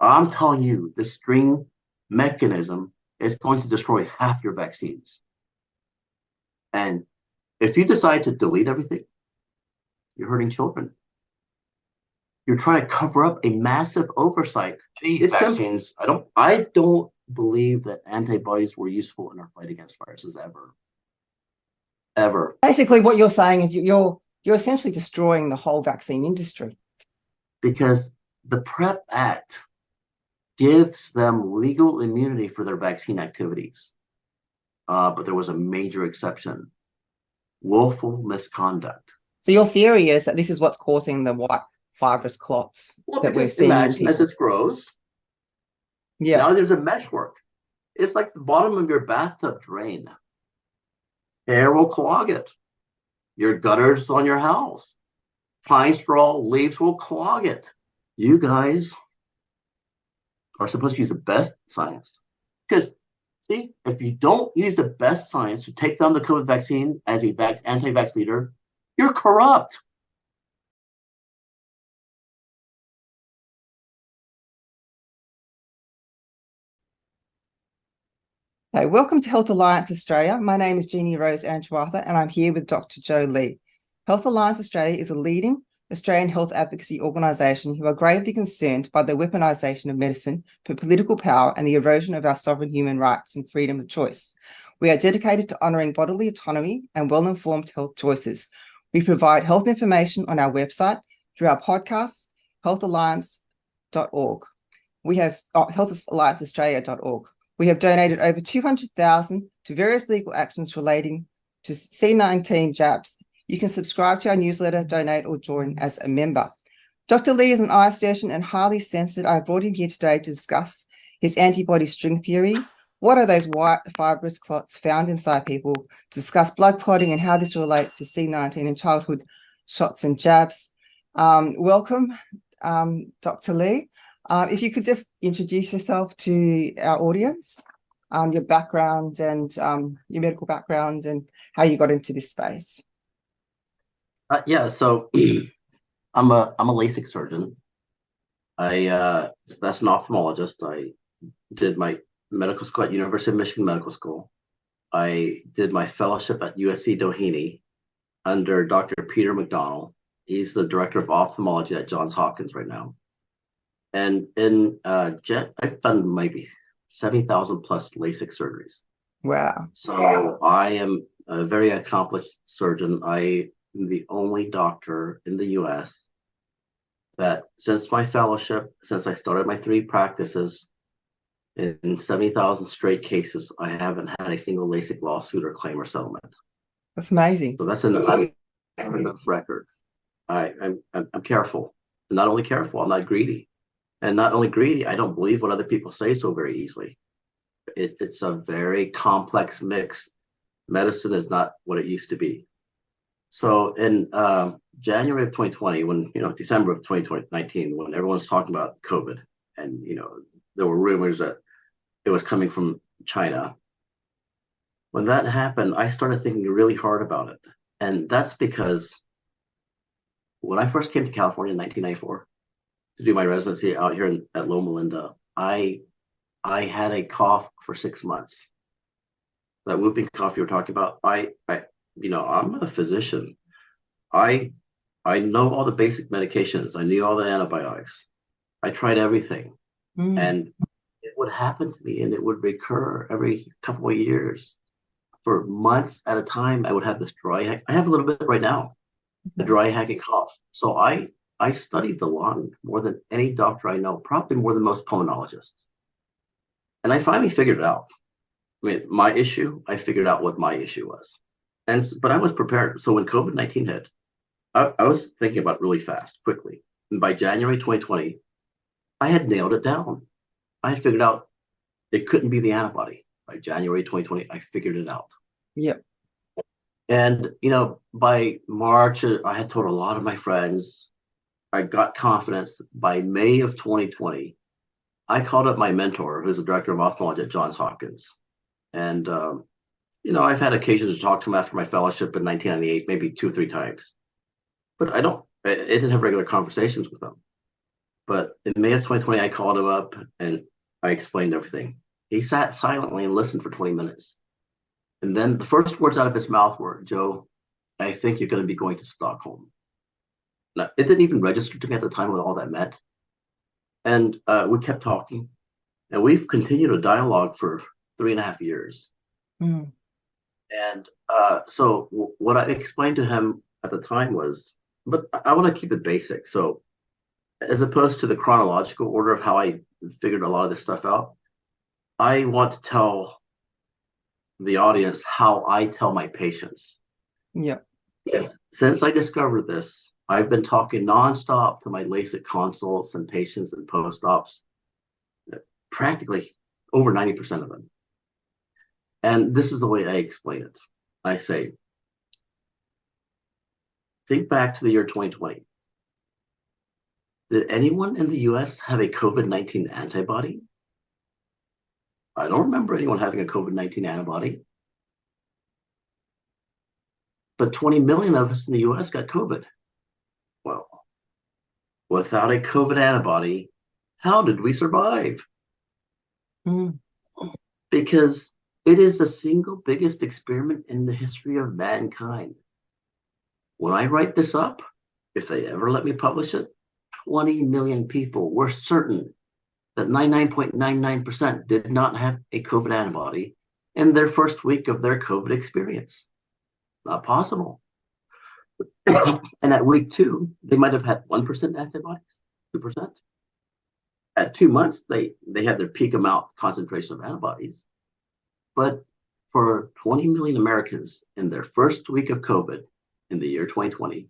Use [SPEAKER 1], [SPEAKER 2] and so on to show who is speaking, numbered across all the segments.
[SPEAKER 1] I'm telling you, the string mechanism is going to destroy half your vaccines. And if you decide to delete everything, you're hurting children. You're trying to cover up a massive oversight. It's vaccines. I don't believe that antibodies were useful in our fight against viruses ever.
[SPEAKER 2] Basically, what you're saying is you're essentially destroying the whole vaccine industry.
[SPEAKER 1] Because the PrEP Act gives them legal immunity for their vaccine activities. But there was a major exception: willful misconduct.
[SPEAKER 2] So your theory is that this is what's causing the white fibrous clots that we're seeing.
[SPEAKER 1] Imagine as this grows, now there's a meshwork. It's like the bottom of your bathtub drain. Air will clog it. Your gutters on your house, pine straw leaves will clog it. You guys are supposed to use the best science. Because, see, if you don't use the best science to take down the COVID vaccine as an anti-vax leader, you're corrupt.
[SPEAKER 2] Hey, welcome to Health Alliance Australia. My name is Jeannie Rose Anjuartha, and I'm here with Dr. Joe Lee. Health Alliance Australia is a leading Australian health advocacy organisation who are gravely concerned by the weaponisation of medicine for political power and the erosion of our sovereign human rights and freedom of choice. We are dedicated to honouring bodily autonomy and well-informed health choices. We provide health information on our website through our podcast, healthalliance.org. We have healthallianceaustralia.org. We have donated over 200,000 to various legal actions relating to C19 jabs. You can subscribe to our newsletter, donate, or join as a member. Dr. Lee is an eye surgeon and highly censored. I brought him here today to discuss his antibody string theory. What are those white fibrous clots found inside people? To discuss blood clotting and how this relates to C19 and childhood shots and jabs. Welcome, Dr. Lee. If you could just introduce yourself to our audience, your background and your medical background and how you got into this space.
[SPEAKER 1] So I'm a LASIK surgeon. That's an ophthalmologist. I did my medical school at University of Michigan Medical School. I did my fellowship at USC Doheny under Dr. Peter McDonald. He's the director of ophthalmology at Johns Hopkins right now. And in I've done maybe 70,000 plus LASIK surgeries.
[SPEAKER 2] Wow.
[SPEAKER 1] So I am a very accomplished surgeon. I am the only doctor in the US that since my fellowship, since I started my 3 practices, in 70,000 straight cases, I haven't had a single LASIK lawsuit or claim or settlement.
[SPEAKER 2] That's amazing.
[SPEAKER 1] So that's an unheard record. I'm careful. I'm not only careful, I'm not greedy. And not only greedy, I don't believe what other people say so very easily. It's a very complex mix. Medicine is not what it used to be. So in January of 2020, December of 2019, when everyone's talking about COVID, and there were rumors that it was coming from China. When that happened, I started thinking really hard about it. And that's because when I first came to California in 1994, to do my residency out here at Loma Linda, I had a cough for 6 months. That whooping cough you were talking about, I'm a physician. I know all the basic medications. I knew all the antibiotics. I tried everything. And it would happen to me and it would recur every couple of years. For months at a time, I would have this dry hack. I have a little bit right now, the dry hacking cough. So I studied the lung more than any doctor I know, probably more than most pulmonologists. And I finally figured it out. I mean, I figured out what my issue was. But I was prepared. So when COVID-19 hit, I was thinking about it really fast, quickly. And by January 2020, I had nailed it down. I had figured out it couldn't be the antibody. By January 2020, I figured it out.
[SPEAKER 2] Yep.
[SPEAKER 1] And, by March, I had told a lot of my friends. I got confidence. By May of 2020, I called up my mentor, who's the director of ophthalmology at Johns Hopkins. And, I've had occasions to talk to him after my fellowship in 1998, maybe 2 or 3 times. But I didn't have regular conversations with him. But in May of 2020, I called him up and I explained everything. He sat silently and listened for 20 minutes. And then the first words out of his mouth were, Joe, I think you're going to be going to Stockholm. Now, it didn't even register to me at the time what all that meant. And we kept talking. And we've continued a dialogue for 3.5 years.
[SPEAKER 2] Mm.
[SPEAKER 1] And so what I explained to him at the time was, but I want to keep it basic. So as opposed to the chronological order of how I figured a lot of this stuff out, I want to tell the audience how I tell my patients.
[SPEAKER 2] Yeah.
[SPEAKER 1] Yes. Since I discovered this, I've been talking nonstop to my LASIK consults and patients and post-ops, practically over 90% of them. And this is the way I explain it. I say, think back to the year 2020. Did anyone in the US have a COVID-19 antibody? I don't remember anyone having a COVID-19 antibody. But 20 million of us in the US got COVID. Well, without a COVID antibody, how did we survive?
[SPEAKER 2] Mm.
[SPEAKER 1] Because it is the single biggest experiment in the history of mankind. When I write this up, if they ever let me publish it, 20 million people were certain that 99.99% did not have a COVID antibody in their first week of their COVID experience. Not possible. And at week 2, they might have had 1% antibodies, 2%. At 2 months, they had their peak amount concentration of antibodies. But for 20 million Americans in their first week of COVID in the year 2020,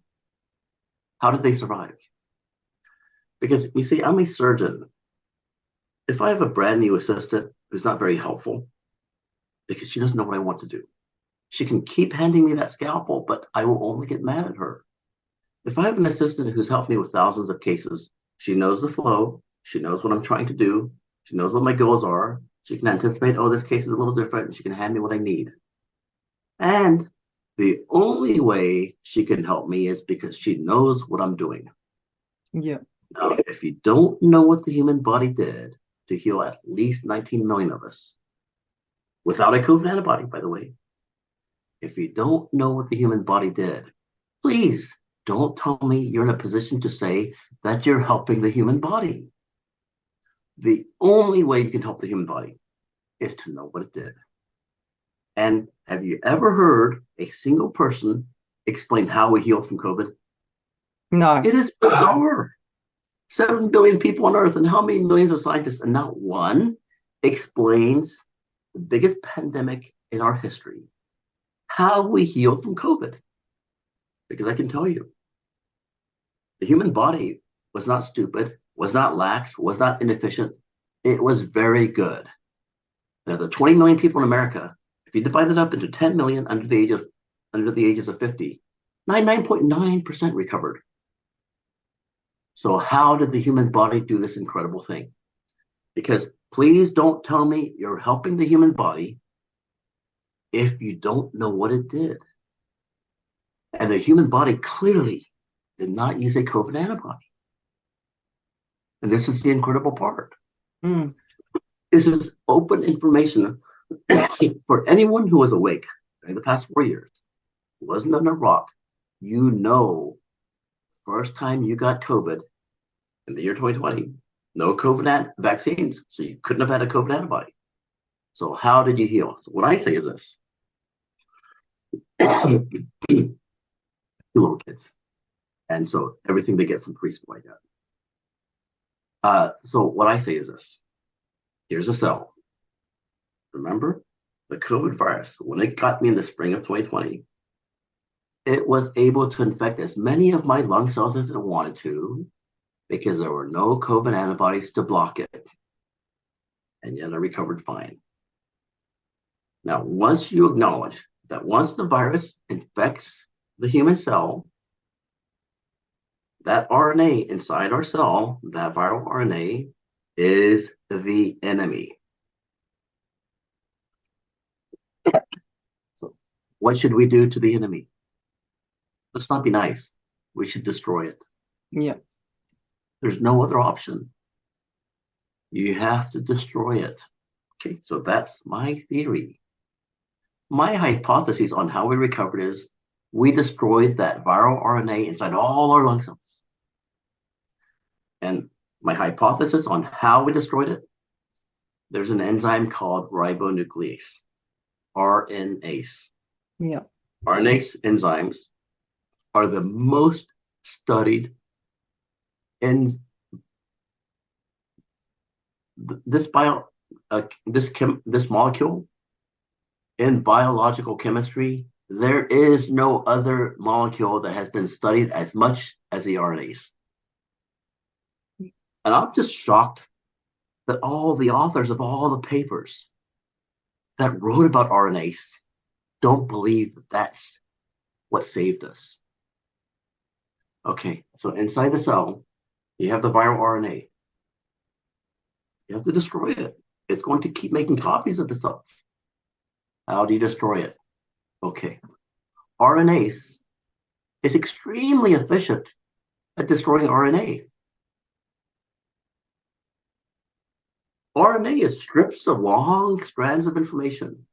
[SPEAKER 1] how did they survive? Because you see, I'm a surgeon. If I have a brand new assistant who's not very helpful because she doesn't know what I want to do, she can keep handing me that scalpel, but I will only get mad at her. If I have an assistant who's helped me with thousands of cases, she knows the flow, she knows what I'm trying to do, she knows what my goals are, she can anticipate, oh, this case is a little different, and she can hand me what I need. And the only way she can help me is because she knows what I'm doing.
[SPEAKER 2] Yeah.
[SPEAKER 1] Now, if you don't know what the human body did to heal at least 19 million of us, without a COVID antibody, by the way, if you don't know what the human body did, please don't tell me you're in a position to say that you're helping the human body. The only way you can help the human body is to know what it did. And have you ever heard a single person explain how we healed from COVID?
[SPEAKER 2] No.
[SPEAKER 1] It is bizarre. 7 billion people on Earth, and how many millions of scientists, and not one explains the biggest pandemic in our history, how we healed from COVID. Because I can tell you, the human body was not stupid, was not lax, was not inefficient. It was very good. Now, the 20 million people in America, if you divide it up into 10 million under the ages of 50, 99.9% recovered. So how did the human body do this incredible thing? Because please don't tell me you're helping the human body if you don't know what it did. And the human body clearly did not use a COVID antibody. And this is the incredible part.
[SPEAKER 2] Mm.
[SPEAKER 1] This is open information for anyone who was awake during the past 4 years, who wasn't under a rock. You know, first time you got COVID in the year 2020, no COVID vaccines, so you couldn't have had a COVID antibody. So how did you heal? So what I say is this. 2 little kids. And so everything they get from preschool, I got. So what I say is this. Here's a cell. Remember, the COVID virus, when it got me in the spring of 2020, it was able to infect as many of my lung cells as it wanted to because there were no COVID antibodies to block it. And yet I recovered fine. Now, once you acknowledge that once the virus infects the human cell, that RNA inside our cell, that viral RNA, is the enemy. So what should we do to the enemy? Let's not be nice. We should destroy it.
[SPEAKER 2] Yeah.
[SPEAKER 1] There's no other option. You have to destroy it. Okay, so that's my theory. My hypothesis on how we recovered is we destroyed that viral RNA inside all our lung cells. And my hypothesis on how we destroyed it, there's an enzyme called ribonuclease, RNase.
[SPEAKER 2] Yeah.
[SPEAKER 1] RNase enzymes are the most studied in this molecule in biological chemistry. There is no other molecule that has been studied as much as the RNase. And I'm just shocked that all the authors of all the papers that wrote about RNase don't believe that that's what saved us. Okay, so inside the cell, you have the viral RNA. You have to destroy it. It's going to keep making copies of itself. How do you destroy it? Okay, RNase is extremely efficient at destroying RNA. RNA is strips of long strands of information,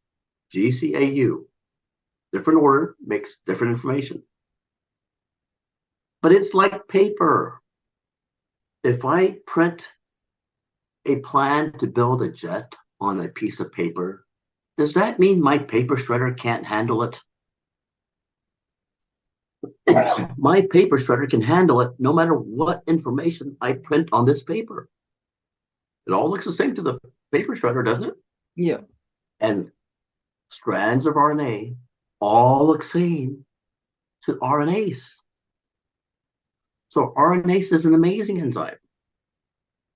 [SPEAKER 1] GCAU. Different order makes different information. But it's like paper. If I print a plan to build a jet on a piece of paper, does that mean my paper shredder can't handle it? My paper shredder can handle it no matter what information I print on this paper. It all looks the same to the paper shredder, doesn't it?
[SPEAKER 2] Yeah.
[SPEAKER 1] And strands of RNA all look same to RNase. So RNase is an amazing enzyme.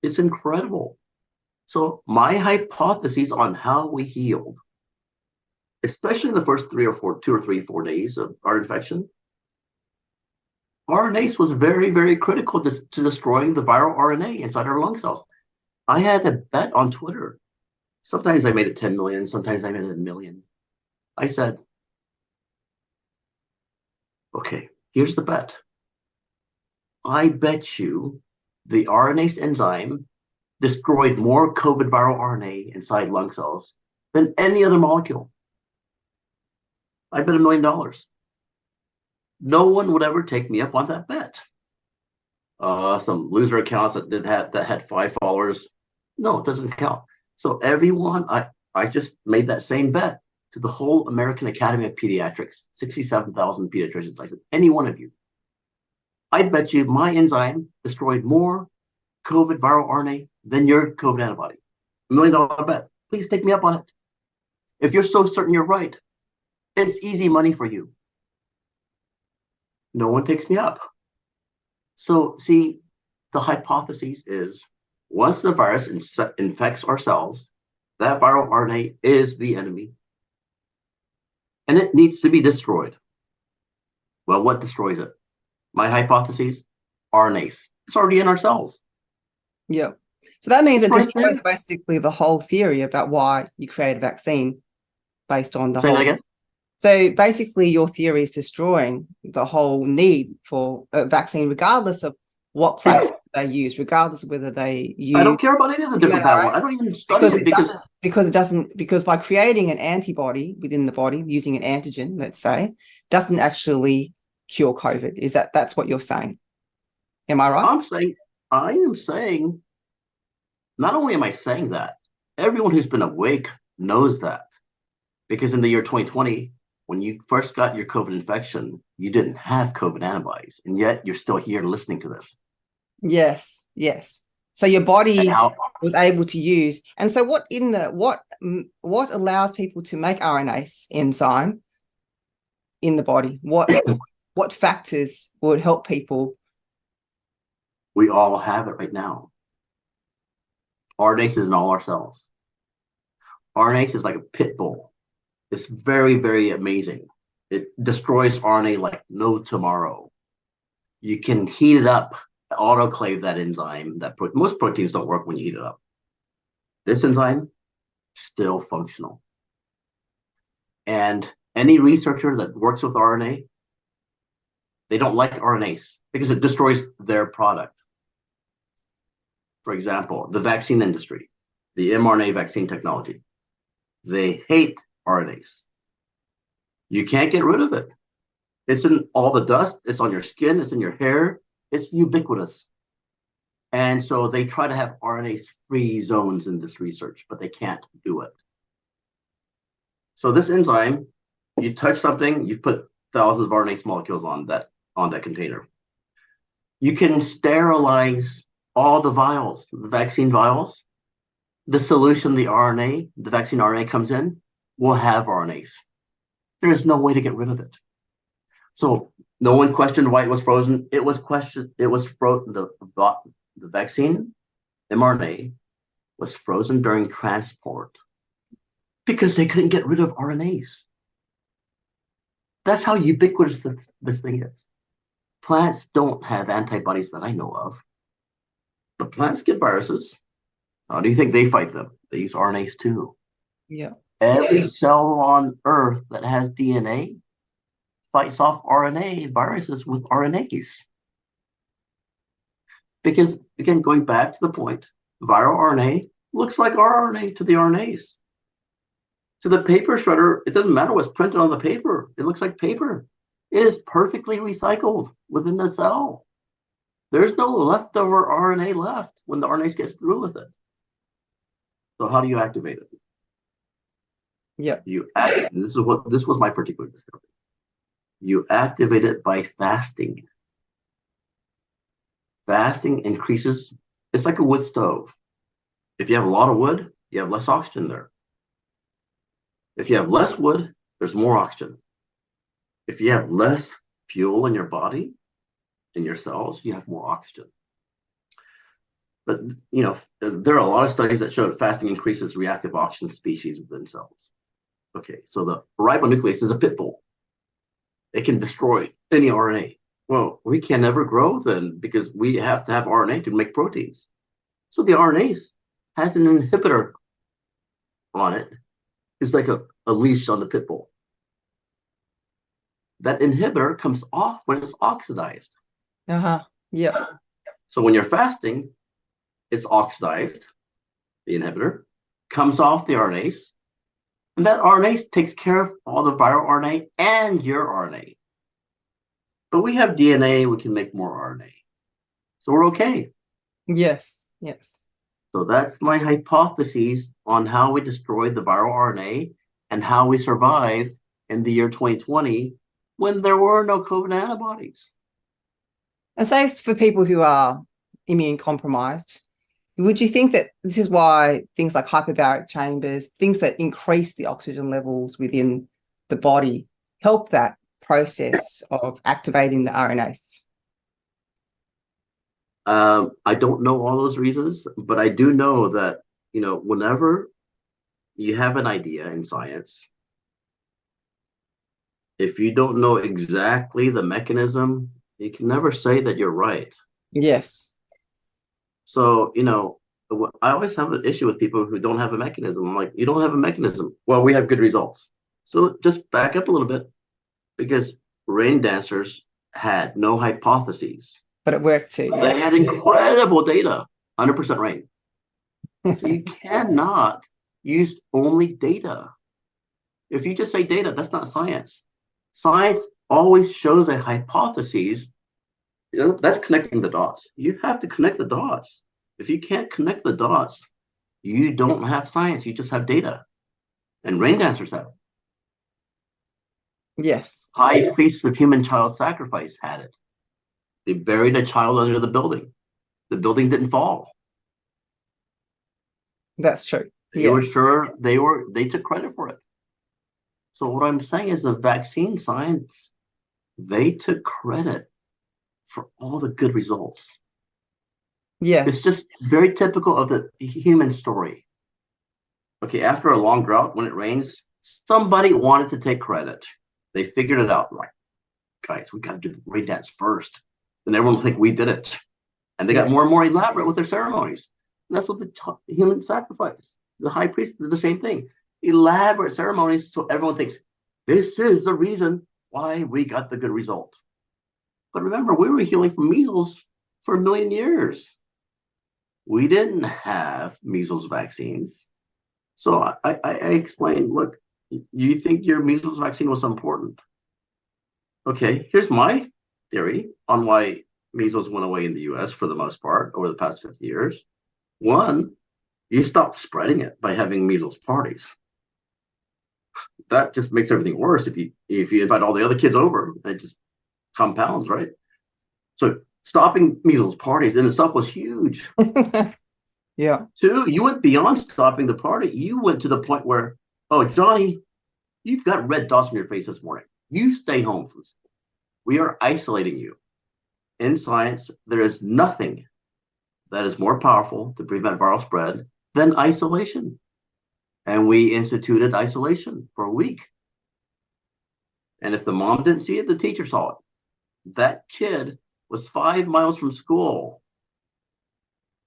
[SPEAKER 1] It's incredible. So my hypothesis on how we healed, especially in the first 2 or 4 days of our infection, RNase was very, very critical to destroying the viral RNA inside our lung cells. I had a bet on Twitter. Sometimes I made it 10 million, sometimes I made it 1 million. I said, okay, here's the bet. I bet you the RNase enzyme destroyed more COVID viral RNA inside lung cells than any other molecule. I bet $1 million. No one would ever take me up on that bet. Some loser accounts that had 5 followers. No, it doesn't count. So everyone, I just made that same bet to the whole American Academy of Pediatrics, 67,000 pediatricians. I said, any one of you, I bet you my enzyme destroyed more COVID viral RNA than your COVID antibody. $1 million bet. Please take me up on it. If you're so certain you're right, it's easy money for you. No one takes me up. So see, the hypothesis is once the virus infects our cells, that viral RNA is the enemy and it needs to be destroyed. Well, what destroys it? My hypothesis, RNase. It's already in our cells.
[SPEAKER 2] Yeah. So that means
[SPEAKER 1] It's
[SPEAKER 2] it
[SPEAKER 1] right
[SPEAKER 2] destroys
[SPEAKER 1] there.
[SPEAKER 2] basically the whole theory about why you create a vaccine based on the
[SPEAKER 1] Say
[SPEAKER 2] whole.
[SPEAKER 1] that again?
[SPEAKER 2] So basically your theory is destroying the whole need for a vaccine, regardless of what platform they use, regardless of whether they use.
[SPEAKER 1] I don't care about any of the different platforms. I don't even study it
[SPEAKER 2] because by creating an antibody within the body, using an antigen, let's say, doesn't actually cure COVID. That's what you're saying? Am I right?
[SPEAKER 1] I am saying, not only am I saying that, everyone who's been awake knows that. Because in the year 2020, when you first got your COVID infection, you didn't have COVID antibodies, and yet you're still here listening to this.
[SPEAKER 2] Yes, yes. So your body was able to use, and so what allows people to make RNase enzyme in the body? What factors would help people?
[SPEAKER 1] We all have it right now. RNase is in all our cells. RNase is like a pit bull. It's very, very amazing. It destroys RNA like no tomorrow. You can heat it up, autoclave that enzyme. Most proteins don't work when you heat it up. This enzyme, still functional. And any researcher that works with RNA, they don't like RNase because it destroys their product. For example, the vaccine industry, the mRNA vaccine technology, they hate RNase. You can't get rid of it. It's in all the dust, it's on your skin, it's in your hair, it's ubiquitous. And so they try to have RNase-free zones in this research, but they can't do it. So this enzyme, you touch something, you put thousands of RNase molecules on that container. You can sterilize all the vials, the vaccine vials. The solution, the RNA, the vaccine RNA comes in, will have RNase. There is no way to get rid of it. So no one questioned why it was frozen. It was frozen. The vaccine mRNA was frozen during transport because they couldn't get rid of RNase. That's how ubiquitous this thing is. Plants don't have antibodies that I know of, but plants get viruses. How do you think they fight them? They use RNase too.
[SPEAKER 2] Yeah.
[SPEAKER 1] Every cell on Earth that has DNA fights off RNA viruses with RNase. Because, again, going back to the point, viral RNA looks like RNA to the RNase. To the paper shredder, it doesn't matter what's printed on the paper. It looks like paper. It is perfectly recycled within the cell. There's no leftover RNA left when the RNase gets through with it. So how do you activate it?
[SPEAKER 2] Yeah.
[SPEAKER 1] This was my particular discovery. You activate it by fasting. Fasting increases, it's like a wood stove. If you have a lot of wood, you have less oxygen there. If you have less wood, there's more oxygen. If you have less fuel in your body, in your cells, you have more oxygen. But, there are a lot of studies that show that fasting increases reactive oxygen species within cells. Okay, so the ribonuclease is a pit bull. It can destroy any RNA. Well, we can never grow then because we have to have RNA to make proteins. So the RNase has an inhibitor on it. It's like a leash on the pit bull. That inhibitor comes off when it's oxidized.
[SPEAKER 2] Yeah.
[SPEAKER 1] So when you're fasting, it's oxidized, the inhibitor, comes off the RNase, and that RNase takes care of all the viral RNA and your RNA. But we have DNA, we can make more RNA. So we're okay.
[SPEAKER 2] Yes.
[SPEAKER 1] So that's my hypothesis on how we destroyed the viral RNA and how we survived in the year 2020 when there were no COVID antibodies.
[SPEAKER 2] And say for people who are immune compromised, would you think that this is why things like hyperbaric chambers, things that increase the oxygen levels within the body, help that process of activating the RNase?
[SPEAKER 1] I don't know all those reasons, but I do know that, whenever you have an idea in science, if you don't know exactly the mechanism, you can never say that you're right.
[SPEAKER 2] Yes.
[SPEAKER 1] So, I always have an issue with people who don't have a mechanism. I'm like, you don't have a mechanism. Well, we have good results. So just back up a little bit, because rain dancers had no hypotheses.
[SPEAKER 2] But it worked too.
[SPEAKER 1] They had incredible data, 100% rain. So you cannot use only data. If you just say data, that's not science. Science always shows a hypothesis. That's connecting the dots. You have to connect the dots. If you can't connect the dots, you don't have science. You just have data. And rain dancers have it.
[SPEAKER 2] Yes.
[SPEAKER 1] High priests of human child sacrifice had it. They buried a child under the building. The building didn't fall.
[SPEAKER 2] That's true.
[SPEAKER 1] They were sure they took credit for it. So what I'm saying is the vaccine science, they took credit for all the good results.
[SPEAKER 2] Yes.
[SPEAKER 1] It's just very typical of the human story. Okay, after a long drought, when it rains, somebody wanted to take credit. They figured it out, like, guys, we got to do the rain dance first. Then everyone will think we did it. And they got more and more elaborate with their ceremonies. And that's what the human sacrifice. The high priest did the same thing. Elaborate ceremonies so everyone thinks, this is the reason why we got the good result. But remember, we were healing from measles for 1 million years. we didn't have measles vaccines. So I explained, look, you think your measles vaccine was important? Okay, here's my theory on why measles went away in the US for the most part over the past 50 years. One, you stopped spreading it by having measles parties. That just makes everything worse if you invite all the other kids over, it just compounds, right? So stopping measles parties in itself was huge.
[SPEAKER 2] Yeah.
[SPEAKER 1] Two, you went beyond stopping the party. You went to the point where, oh, Johnny, you've got red dots on your face this morning. You stay home from school. We are isolating you. In science, there is nothing that is more powerful to prevent viral spread than isolation. And we instituted isolation for a week. And if the mom didn't see it, the teacher saw it. That kid was 5 miles from school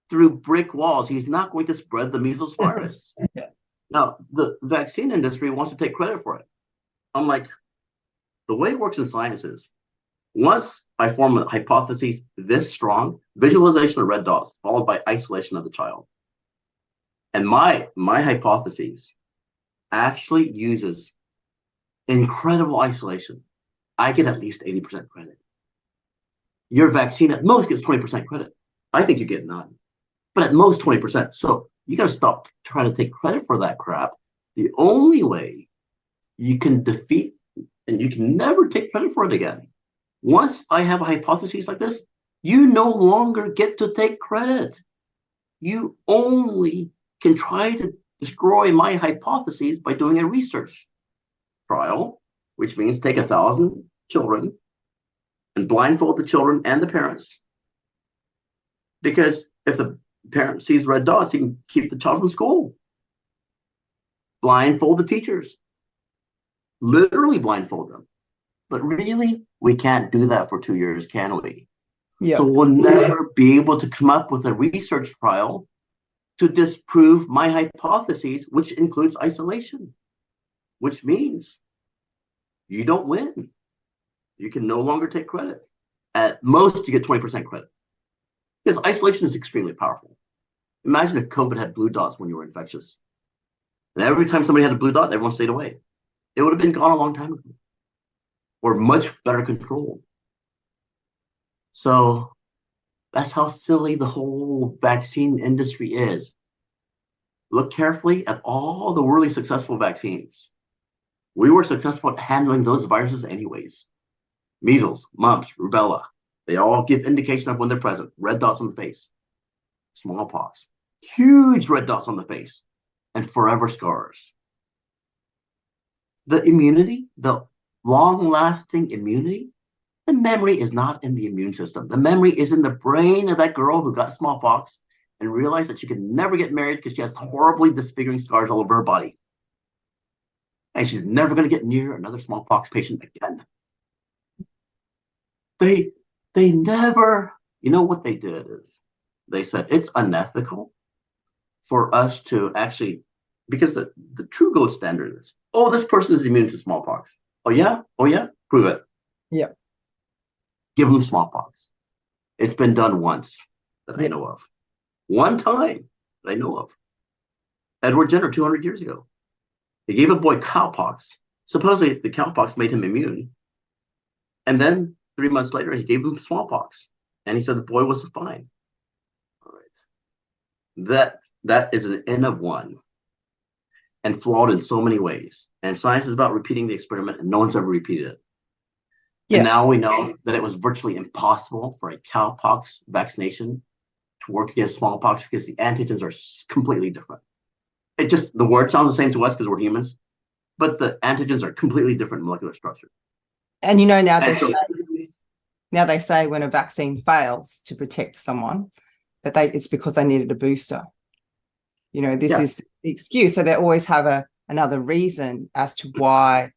[SPEAKER 1] through brick walls. He's not going to spread the measles virus.
[SPEAKER 2] Yeah.
[SPEAKER 1] Now, the vaccine industry wants to take credit for it. I'm like, the way it works in science is, once I form a hypothesis this strong, visualization of red dots followed by isolation of the child. And my hypothesis actually uses incredible isolation. I get at least 80% credit. Your vaccine at most gets 20% credit. I think you get none, but at most 20%. So you got to stop trying to take credit for that crap. The only way you can defeat, and you can never take credit for it again. Once I have a hypothesis like this, you no longer get to take credit. You only can try to destroy my hypotheses by doing a research trial, which means take 1,000 children and blindfold the children and the parents. Because if the parent sees red dots, he can keep the child from school. Blindfold the teachers. Literally blindfold them. But really, we can't do that for 2 years, can we?
[SPEAKER 2] Yeah.
[SPEAKER 1] So we'll never be able to come up with a research trial to disprove my hypotheses, which includes isolation, which means you don't win. You can no longer take credit. At most, you get 20% credit. Because isolation is extremely powerful. Imagine if COVID had blue dots when you were infectious. And every time somebody had a blue dot, everyone stayed away. It would have been gone a long time ago, or much better controlled. So that's how silly the whole vaccine industry is. Look carefully at all the really successful vaccines. We were successful at handling those viruses anyways. Measles, mumps, rubella, they all give indication of when they're present. Red dots on the face. Smallpox, huge red dots on the face, and forever scars. The immunity, the long-lasting immunity, the memory is not in the immune system. The memory is in the brain of that girl who got smallpox and realized that she could never get married because she has horribly disfiguring scars all over her body. And she's never going to get near another smallpox patient again. They never, you know what they did is, they said it's unethical for us to actually, because the true gold standard is, oh, this person is immune to smallpox. Oh yeah? Oh yeah? Prove it.
[SPEAKER 2] Yeah.
[SPEAKER 1] Give them smallpox. It's been done once that I know of. One time that I know of. Edward Jenner, 200 years ago. He gave a boy cowpox. Supposedly the cowpox made him immune. And then 3 months later, he gave him smallpox. And he said the boy was fine. All right. That is an N of one and flawed in so many ways. And science is about repeating the experiment, and no one's ever repeated it. Yeah. And now we know that it was virtually impossible for a cowpox vaccination to work against smallpox because the antigens are completely different. It just, the word sounds the same to us because we're humans, but the antigens are completely different molecular structure.
[SPEAKER 2] And you know, now they say when a vaccine fails to protect someone, that it's because they needed a booster. You know, this is the excuse. So they always have another reason as to why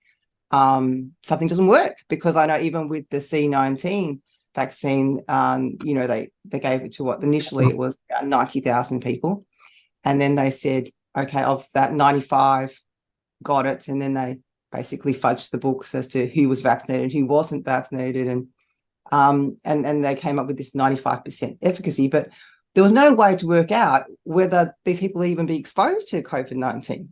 [SPEAKER 2] something doesn't work. Because I know even with the C19 vaccine, you know, they gave it to initially it was 90,000 people. And then they said, okay, of that 95 got it. And then they basically fudged the books as to who was vaccinated, who wasn't vaccinated. And they came up with this 95% efficacy. But there was no way to work out whether these people even be exposed to COVID-19.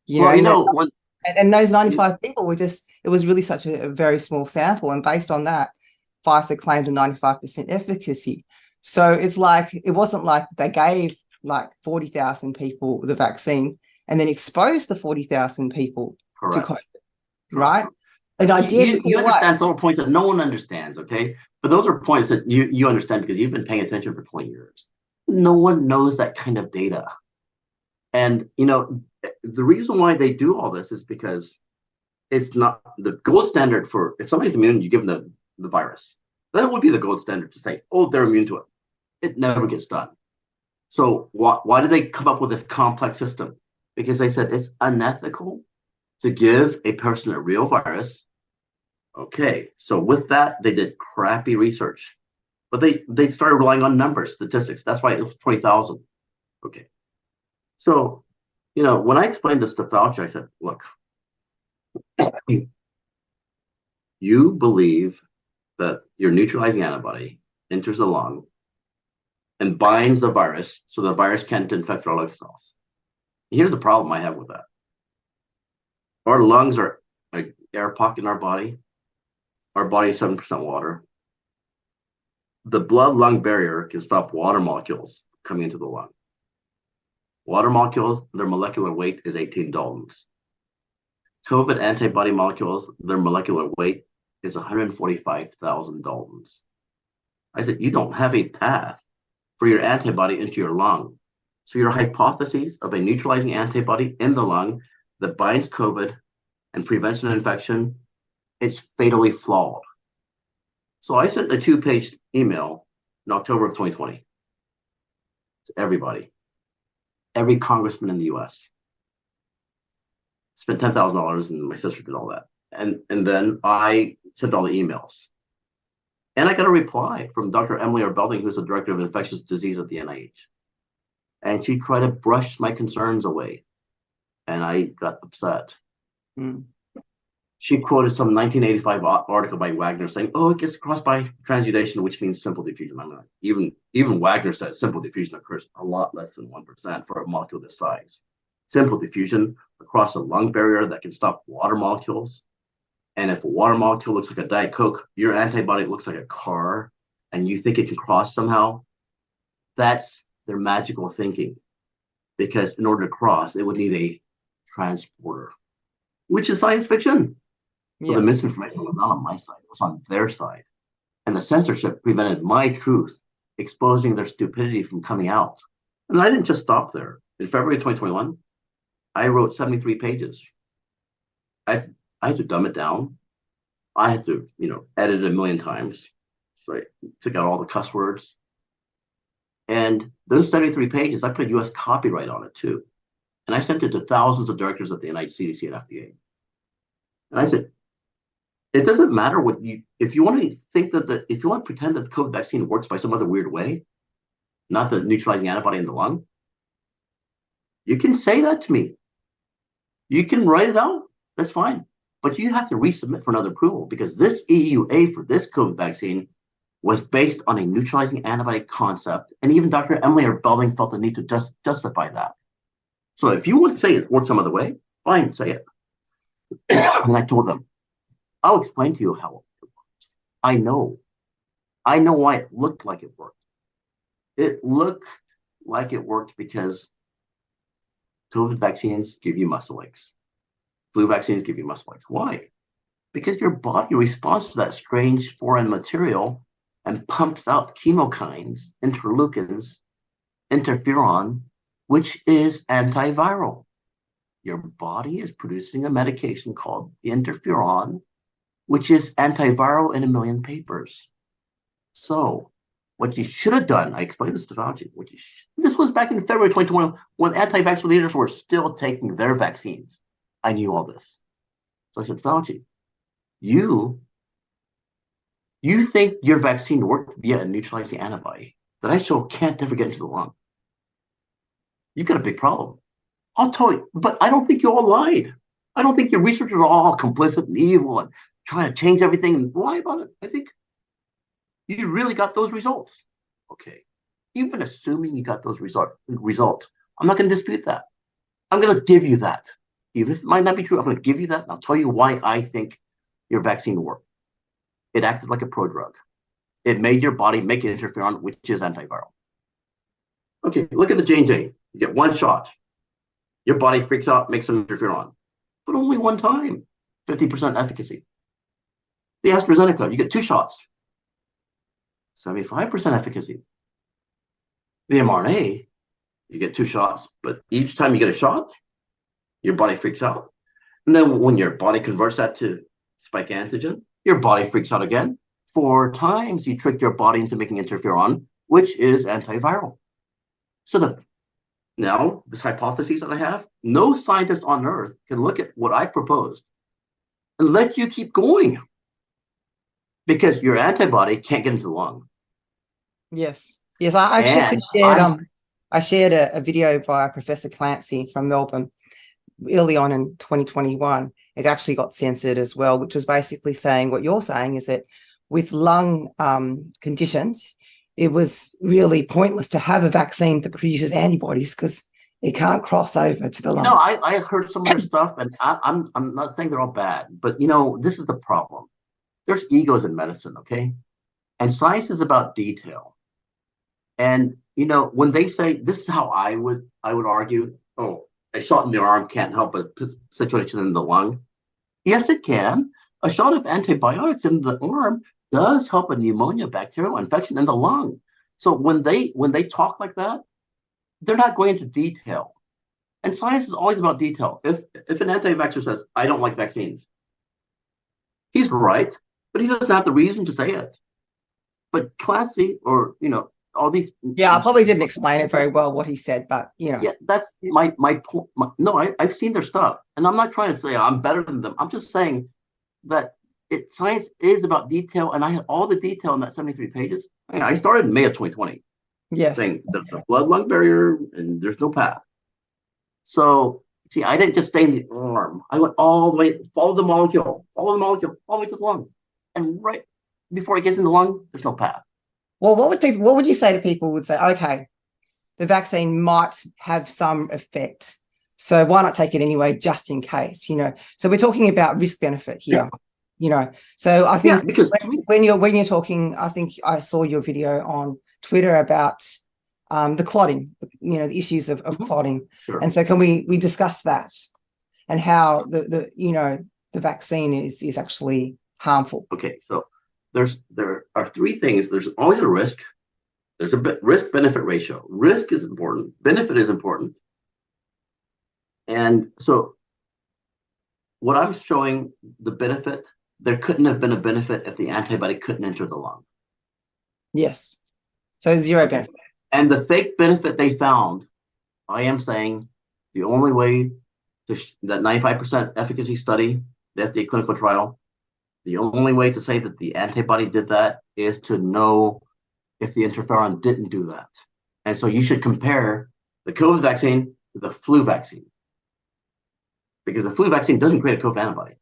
[SPEAKER 2] And those 95 people were just, it was really such a very small sample. And based on that, Pfizer claimed a 95% efficacy. So it's like, it wasn't like they gave like 40,000 people the vaccine and then exposed the 40,000 people to COVID, right?
[SPEAKER 1] And you understand some points that no one understands, okay? But those are points that you understand because you've been paying attention for 20 years. No one knows that kind of data. And, the reason why they do all this is because it's not the gold standard for, if somebody's immune, you give them the virus. That would be the gold standard to say, oh, they're immune to it. It never gets done. So why did they come up with this complex system? Because they said it's unethical to give a person a real virus. Okay, so with that, they did crappy research. But they started relying on numbers, statistics. That's why it was 20,000. Okay. So, when I explained this to Fauci, I said, look, you believe that your neutralizing antibody enters the lung and binds the virus so the virus can't infect our lung cells. Here's the problem I have with that. Our lungs are an air pocket in our body. Our body is 7% water. The blood-lung barrier can stop water molecules coming into the lung. Water molecules, their molecular weight is 18 Daltons. COVID antibody molecules, their molecular weight is 145,000 Daltons. I said, you don't have a path for your antibody into your lung. So your hypothesis of a neutralizing antibody in the lung that binds COVID and prevents an infection, it's fatally flawed. So I sent a 2-page email in October of 2020 to everybody, every congressman in the US. Spent $10,000 and my sister did all that. And then I sent all the emails. And I got a reply from Dr. Emily R. Belding, who's the director of infectious disease at the NIH. And she tried to brush my concerns away. And I got upset. She quoted some 1985 article by Wagner saying, oh, it gets crossed by transudation, which means simple diffusion. I'm like, even Wagner said simple diffusion occurs a lot less than 1% for a molecule this size. Simple diffusion across a lung barrier that can stop water molecules. And if a water molecule looks like a Diet Coke, your antibody looks like a car, and you think it can cross somehow, that's their magical thinking. Because in order to cross, it would need a transporter, which is science fiction. So the misinformation was not on my side, it was on their side. And the censorship prevented my truth, exposing their stupidity from coming out. And I didn't just stop there. In February 2021, I wrote 73 pages. I had to dumb it down. I had to, edit it a million times. So I took out all the cuss words. And those 73 pages, I put US copyright on it too. And I sent it to thousands of directors at the NIH, CDC, and FDA. And I said, it doesn't matter if you want to think that if you want to pretend that the COVID vaccine works by some other weird way, not the neutralizing antibody in the lung, you can say that to me. You can write it out. That's fine. But you have to resubmit for another approval because this EUA for this COVID vaccine was based on a neutralizing antibody concept. And even Dr. Emily R. Belding felt the need to justify that. So if you want to say it works some other way, fine, say it. And I told them, I'll explain to you how it works. I know why it looked like it worked. It looked like it worked because COVID vaccines give you muscle aches. Flu vaccines give you muscle aches. Why? Because your body responds to that strange foreign material and pumps out chemokines, interleukins, interferon, which is antiviral. Your body is producing a medication called interferon, which is antiviral in a million papers. So what you should have done, I explained this to Fauci, this was back in February 2021 when anti-vax leaders were still taking their vaccines. I knew all this. So I said, Fauci, you think your vaccine worked via a neutralizing antibody that I show can't ever get into the lung. You've got a big problem. I'll tell you, but I don't think you all lied. I don't think your researchers are all complicit and evil and trying to change everything and lie about it. I think you really got those results. Okay. even assuming you got those results, I'm not going to dispute that. I'm going to give you that. Even if it might not be true, I'm going to give you that. And I'll tell you why I think your vaccine worked. It acted like a prodrug. It made your body make interferon, which is antiviral. Okay, look at the J&J. You get one shot. Your body freaks out, makes some interferon, but only one time, 50% efficacy. The AstraZeneca, you get 2 shots, 75% efficacy. The mRNA, you get 2 shots, but each time you get a shot, your body freaks out. And then when your body converts that to spike antigen, your body freaks out again. 4 times you tricked your body into making interferon, which is antiviral. So now, this hypothesis that I have, no scientist on earth can look at what I proposed and let you keep going because your antibody can't get into the lung.
[SPEAKER 2] Yes. Yes, I actually I shared a video by Professor Clancy from Melbourne early on in 2021. It actually got censored as well, which was basically saying what you're saying is that with lung conditions, it was really pointless to have a vaccine that produces antibodies because it can't cross over to the lungs.
[SPEAKER 1] No, I heard some of their stuff, and I'm not saying they're all bad, but this is the problem. There's egos in medicine, okay? And science is about detail. And when they say this is how I would argue, oh, a shot in the arm can't help but situation in the lung. Yes, it can. A shot of antibiotics in the arm does help a pneumonia bacterial infection in the lung. So when they talk like that, they're not going into detail. And science is always about detail. If an anti-vaxxer says, I don't like vaccines, he's right, but he doesn't have the reason to say it. But Clancy or, all these.
[SPEAKER 2] Yeah, I probably didn't explain it very well what he said, but
[SPEAKER 1] Yeah, that's my point. No, I've seen their stuff, and I'm not trying to say I'm better than them. I'm just saying that science is about detail, and I had all the detail in that 73 pages. I started in May of 2020.
[SPEAKER 2] Yes.
[SPEAKER 1] Saying there's a blood-lung barrier and there's no path. So, see, I didn't just stay in the arm. I went all the way, follow the molecule, all the way to the lung. And right before it gets in the lung, there's no path.
[SPEAKER 2] Well, what would you say to people who would say, okay, the vaccine might have some effect, so why not take it anyway, just in case, So we're talking about risk benefit here, So I think
[SPEAKER 1] because
[SPEAKER 2] when you're talking, I think I saw your video on Twitter about the clotting, the issues of clotting.
[SPEAKER 1] Sure.
[SPEAKER 2] And so can we discuss that and how the vaccine is actually harmful?
[SPEAKER 1] Okay, so there are 3 things. There's always a risk. There's a risk-benefit ratio. Risk is important. Benefit is important. And so what I'm showing, the benefit, there couldn't have been a benefit if the antibody couldn't enter the lung.
[SPEAKER 2] Yes. So 0 benefit.
[SPEAKER 1] And the fake benefit they found, I am saying the only way that 95% efficacy study, the FDA clinical trial, the only way to say that the antibody did that is to know if the interferon didn't do that. And so you should compare the COVID vaccine to the flu vaccine. Because the flu vaccine doesn't create a COVID antibody.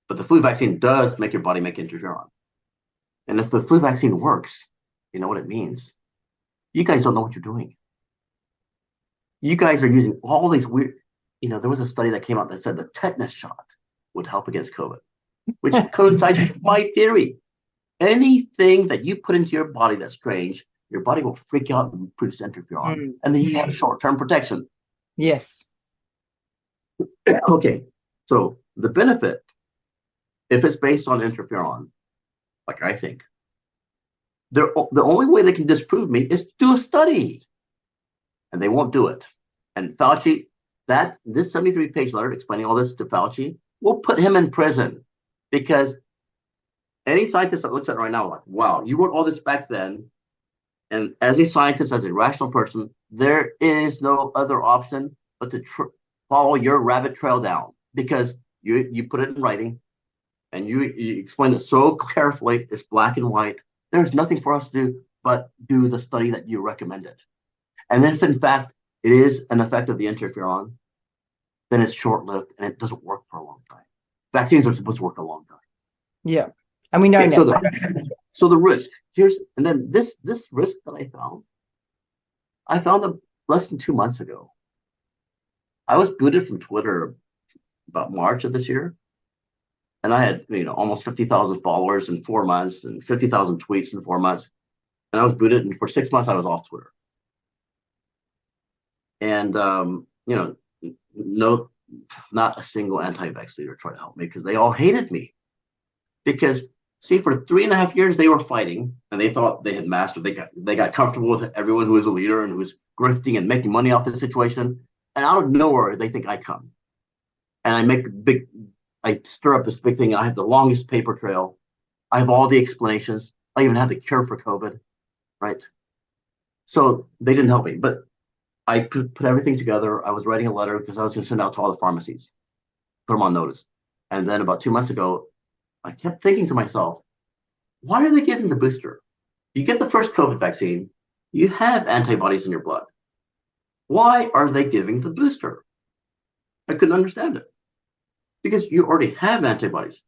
[SPEAKER 1] But the flu vaccine does make your body make interferon. And if the flu vaccine works, you know what it means. You guys don't know what you're doing. You guys are using all these weird, there was a study that came out that said the tetanus shot would help against COVID, which coincides with my theory. Anything that you put into your body that's strange, your body will freak out and produce interferon. And then you have short-term protection.
[SPEAKER 2] Yes.
[SPEAKER 1] Okay, so the benefit, if it's based on interferon, like I think, the only way they can disprove me is to do a study. And they won't do it. And Fauci, this 73-page letter explaining all this to Fauci will put him in prison. Because any scientist that looks at it right now, like, wow, you wrote all this back then. And as a scientist, as a rational person, there is no other option but to follow your rabbit trail down. Because you put it in writing and you explain it so carefully, it's black and white. There's nothing for us to do but do the study that you recommended. And if in fact it is an effect of the interferon, then it's short-lived and it doesn't work for a long time. Vaccines are supposed to work a long time.
[SPEAKER 2] Yeah. And we know
[SPEAKER 1] so So the risk and then this risk that I found them less than 2 months ago. I was booted from Twitter about March of this year, and I had almost 50,000 followers in 4 months and 50,000 tweets in 4 months, and I was booted, and for 6 months I was off Twitter. And no, not a single anti-vax leader tried to help me because they all hated me. Because see, for 3.5 years they were fighting, and they thought they had mastered. They got comfortable with everyone who was a leader and who was grifting and making money off the situation. And out of nowhere, they think I come, and I stir up this big thing. I have the longest paper trail. I have all the explanations. I even have the cure for COVID, right? So they didn't help me, but I put everything together. I was writing a letter because I was going to send out to all the pharmacies, put them on notice. And then about 2 months ago, I kept thinking to myself, why are they giving the booster? You get the first COVID vaccine, you have antibodies in your blood. Why are they giving the booster? I couldn't understand it. Because you already have antibodies.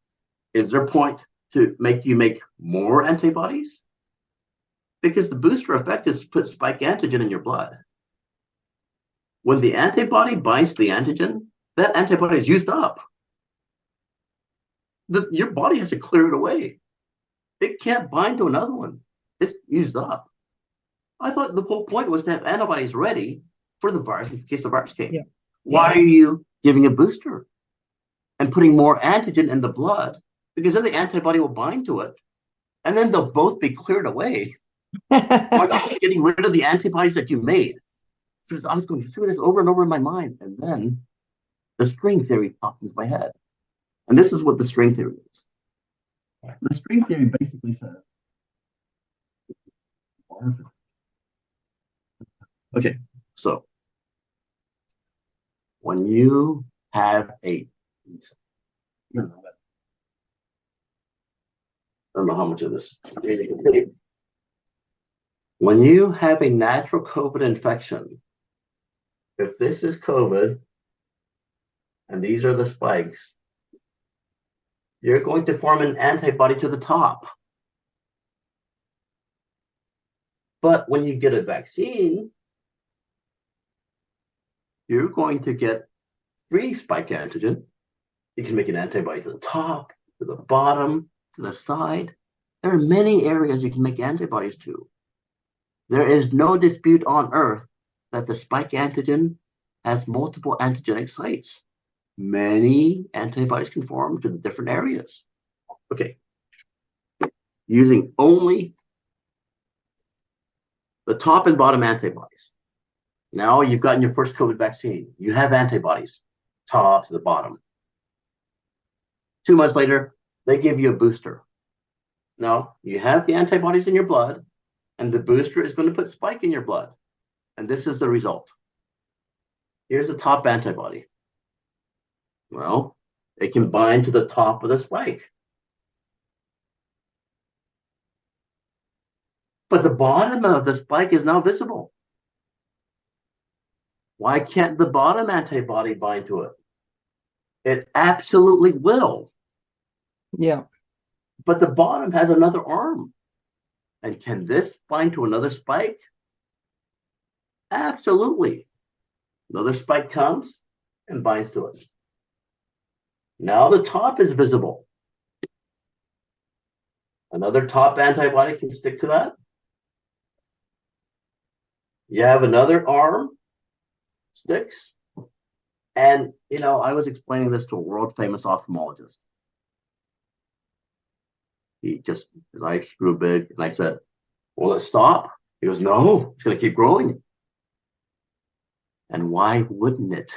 [SPEAKER 1] Is there a point to make you make more antibodies? Because the booster effect is to put spike antigen in your blood. When the antibody binds to the antigen, that antibody is used up. Your body has to clear it away. It can't bind to another one. It's used up. I thought the whole point was to have antibodies ready for the virus in case the virus came.
[SPEAKER 2] Yeah.
[SPEAKER 1] Why are you giving a booster and putting more antigen in the blood? Because then the antibody will bind to it, and then they'll both be cleared away. Aren't you getting rid of the antibodies that you made? I was going through this over and over in my mind, and then the string theory popped into my head. And this is what the string theory is. The string theory basically says, okay, so when you have I don't know how much of this. When you have a natural COVID infection, if this is COVID and these are the spikes, you're going to form an antibody to the top. But when you get a vaccine, you're going to get free spike antigen. You can make an antibody to the top, to the bottom, to the side. There are many areas you can make antibodies to. There is no dispute on Earth that the spike antigen has multiple antigenic sites. Many antibodies can form to different areas. Okay. Using only the top and bottom antibodies. Now you've gotten your first COVID vaccine. You have antibodies, top to the bottom. 2 months later, they give you a booster. Now you have the antibodies in your blood, and the booster is going to put spike in your blood. And this is the result. Here's the top antibody. Well, it can bind to the top of the spike. But the bottom of the spike is now visible. Why can't the bottom antibody bind to it? It absolutely will.
[SPEAKER 2] Yeah.
[SPEAKER 1] But the bottom has another arm. And can this bind to another spike? Absolutely. Another spike comes and binds to it. Now the top is visible. Another top antibody can stick to that. You have another arm, sticks. And, I was explaining this to a world famous ophthalmologist. His eyes grew big, and I said, will it stop? He goes, no, it's going to keep growing. And why wouldn't it?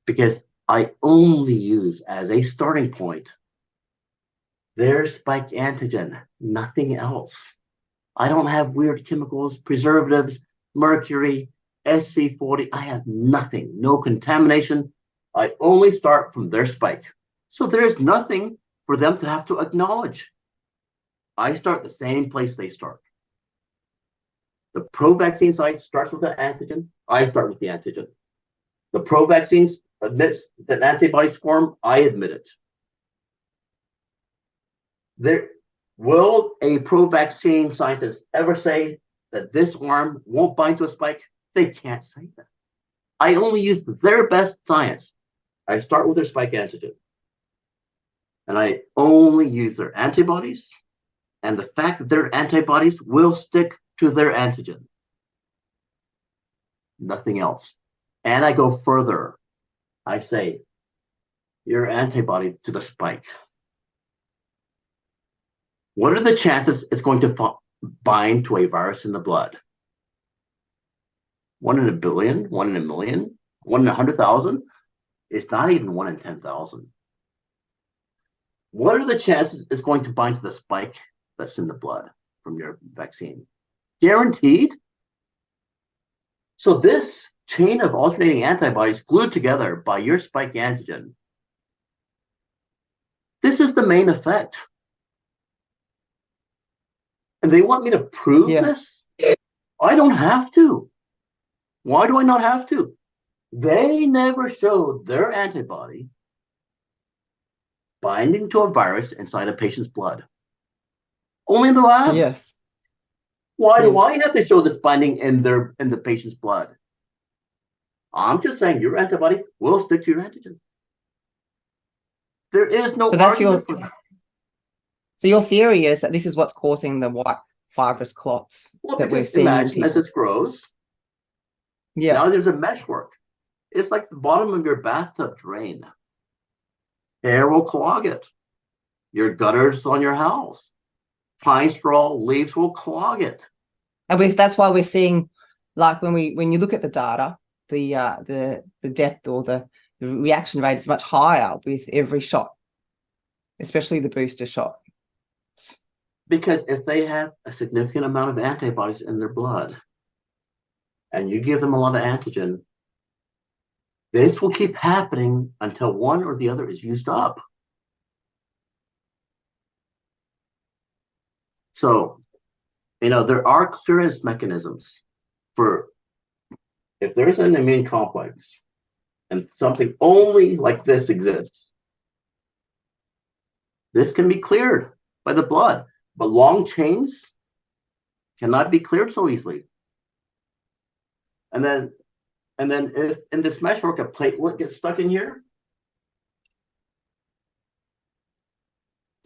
[SPEAKER 1] Because I only use as a starting point their spike antigen, nothing else. I don't have weird chemicals, preservatives, mercury, SC40. I have nothing, no contamination. I only start from their spike. So there's nothing for them to have to acknowledge. I start the same place they start. The pro-vaccine site starts with the antigen. I start with the antigen. The pro-vaccines admits that antibodies form. I admit it. Will a pro-vaccine scientist ever say that this arm won't bind to a spike? They can't say that. I only use their best science. I start with their spike antigen. And I only use their antibodies and the fact that their antibodies will stick to their antigen. Nothing else. And I go further. I say, your antibody to the spike. What are the chances it's going to bind to a virus in the blood? 1 in a billion, 1 in a million, 1 in 100,000? It's not even 1 in 10,000. What are the chances it's going to bind to the spike that's in the blood from your vaccine? Guaranteed? So this chain of alternating antibodies glued together by your spike antigen, this is the main effect. And they want me to prove this? I don't have to. Why do I not have to? They never showed their antibody binding to a virus inside a patient's blood. Only in the lab.
[SPEAKER 2] Yes.
[SPEAKER 1] Why do I have to show this binding in the patient's blood? I'm just saying your antibody will stick to your antigen. There is no argument for that.
[SPEAKER 2] So your theory is that this is what's causing the white fibrous clots that we're seeing.
[SPEAKER 1] Imagine as this grows, now there's a meshwork. It's like the bottom of your bathtub drain. Air will clog it. Your gutters on your house, pine straw leaves will clog it.
[SPEAKER 2] And that's why we're seeing, like when you look at the data, the death or the reaction rate is much higher with every shot, especially the booster shot.
[SPEAKER 1] Because if they have a significant amount of antibodies in their blood and you give them a lot of antigen, this will keep happening until one or the other is used up. So, there are clearance mechanisms for if there's an immune complex and something only like this exists, this can be cleared by the blood. But long chains cannot be cleared so easily. And then if in this meshwork a platelet gets stuck in here,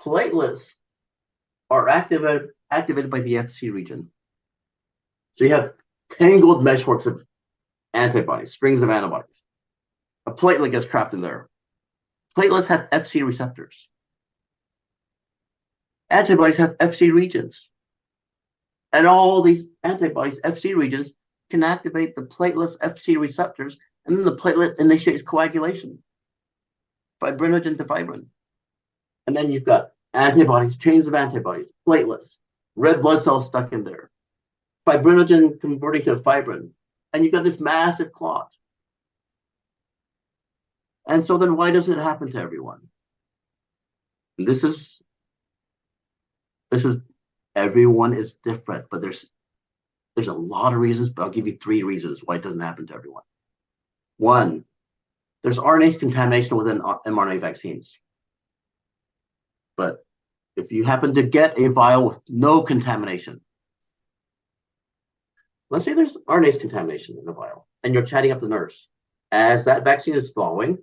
[SPEAKER 1] platelets are activated by the Fc region. So you have tangled meshworks of antibodies, strings of antibodies. A platelet gets trapped in there. Platelets have Fc receptors. Antibodies have Fc regions. And all these antibodies, Fc regions, can activate the platelet's Fc receptors, and then the platelet initiates coagulation. Fibrinogen to fibrin. And then you've got antibodies, chains of antibodies, platelets, red blood cells stuck in there. Fibrinogen converting to fibrin. And you've got this massive clot. And so then why doesn't it happen to everyone? And this is everyone is different, but there's a lot of reasons, but I'll give you 3 reasons why it doesn't happen to everyone. 1, there's RNase contamination within mRNA vaccines. But if you happen to get a vial with no contamination, let's say there's RNase contamination in the vial, and you're chatting up the nurse. As that vaccine is flowing,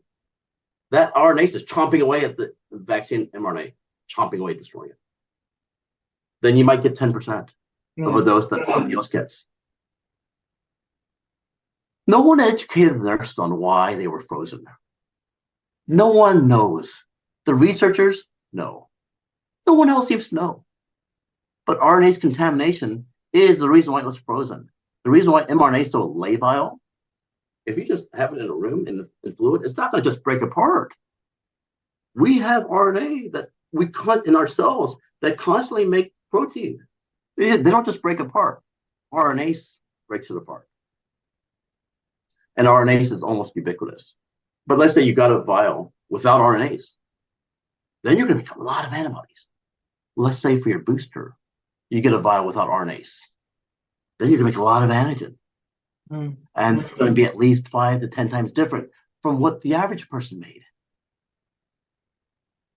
[SPEAKER 1] that RNase is chomping away at the vaccine mRNA, chomping away, destroying it. Then you might get 10% of a dose that somebody else gets. No one educated the nurses on why they were frozen. No one knows. The researchers know. No one else seems to know. But RNase contamination is the reason why it was frozen. The reason why mRNA is so labile, if you just have it in a room in fluid, it's not going to just break apart. We have RNA that we cut in our cells that constantly make protein. They don't just break apart. RNase breaks it apart. And RNase is almost ubiquitous. But let's say you got a vial without RNase. Then you're going to make a lot of antibodies. Let's say for your booster, you get a vial without RNase. Then you're going to make a lot of antigen. And it's going to be at least 5 to 10 times different from what the average person made.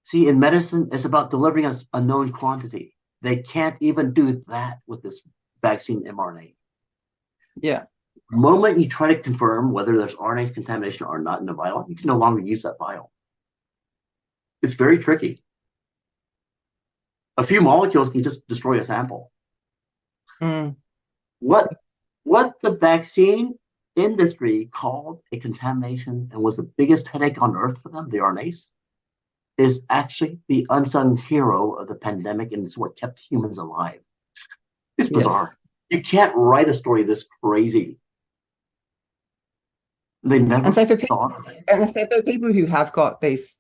[SPEAKER 1] See, in medicine, it's about delivering a known quantity. They can't even do that with this vaccine mRNA.
[SPEAKER 2] Yeah.
[SPEAKER 1] The moment you try to confirm whether there's RNase contamination or not in a vial, you can no longer use that vial. It's very tricky. A few molecules can just destroy a sample.
[SPEAKER 2] Mm.
[SPEAKER 1] What the vaccine industry called a contamination and was the biggest headache on earth for them, the RNase, is actually the unsung hero of the pandemic, and it's what kept humans alive. It's bizarre. Yes. You can't write a story this crazy. They never
[SPEAKER 2] and so for people, and so for people who have got these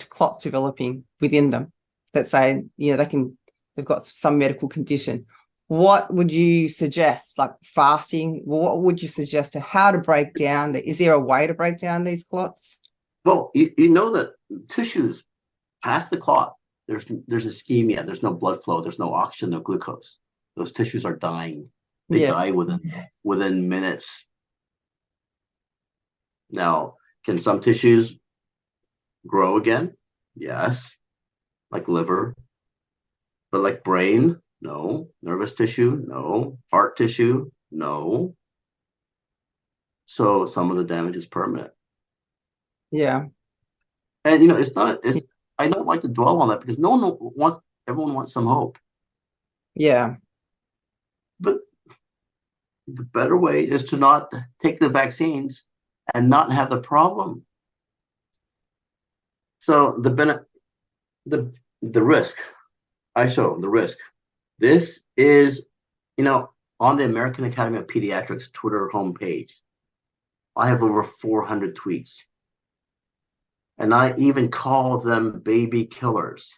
[SPEAKER 2] clots developing within them that say, you know, they've got some medical condition, what would you suggest? Like fasting? What would you suggest to how to break down? Is there a way to break down these clots?
[SPEAKER 1] Well, you know that tissues past the clot, there's ischemia, there's no blood flow, there's no oxygen, no glucose. Those tissues are dying. They die within minutes. Now, can some tissues grow again? Yes, like liver, but like brain, no. Nervous tissue, no. Heart tissue, no. So some of the damage is permanent.
[SPEAKER 2] Yeah.
[SPEAKER 1] And, you know, I don't like to dwell on that because everyone wants some hope.
[SPEAKER 2] Yeah.
[SPEAKER 1] But the better way is to not take the vaccines and not have the problem. So the risk, I show the risk. This is, you know, on the American Academy of Pediatrics Twitter homepage, I have over 400 tweets. And I even call them baby killers.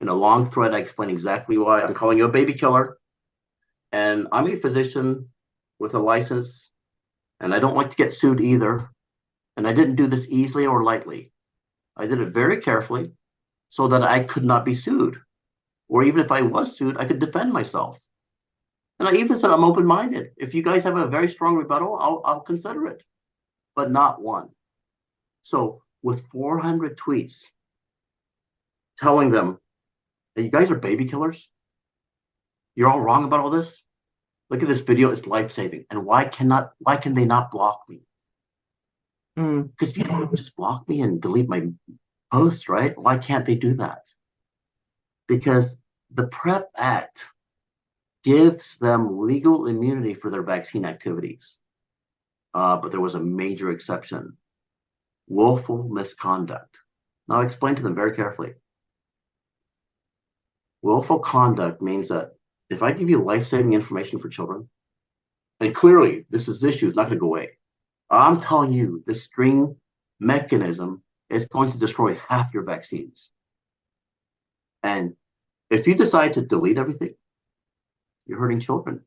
[SPEAKER 1] In a long thread, I explain exactly why I'm calling you a baby killer. And I'm a physician with a license, and I don't like to get sued either. And I didn't do this easily or lightly. I did it very carefully so that I could not be sued. Or even if I was sued, I could defend myself. And I even said I'm open-minded. If you guys have a very strong rebuttal, I'll consider it, but not one. So with 400 tweets telling them that you guys are baby killers, you're all wrong about all this. Look at this video; it's life-saving. And why can they not block me? Because people just block me and delete my posts, right? Why can't they do that? Because the PrEP Act gives them legal immunity for their vaccine activities. But there was a major exception: willful misconduct. Now, I explain to them very carefully. Willful conduct means that if I give you life-saving information for children, and clearly this issue is not going to go away, I'm telling you the string mechanism is going to destroy half your vaccines. And if you decide to delete everything, you're hurting children.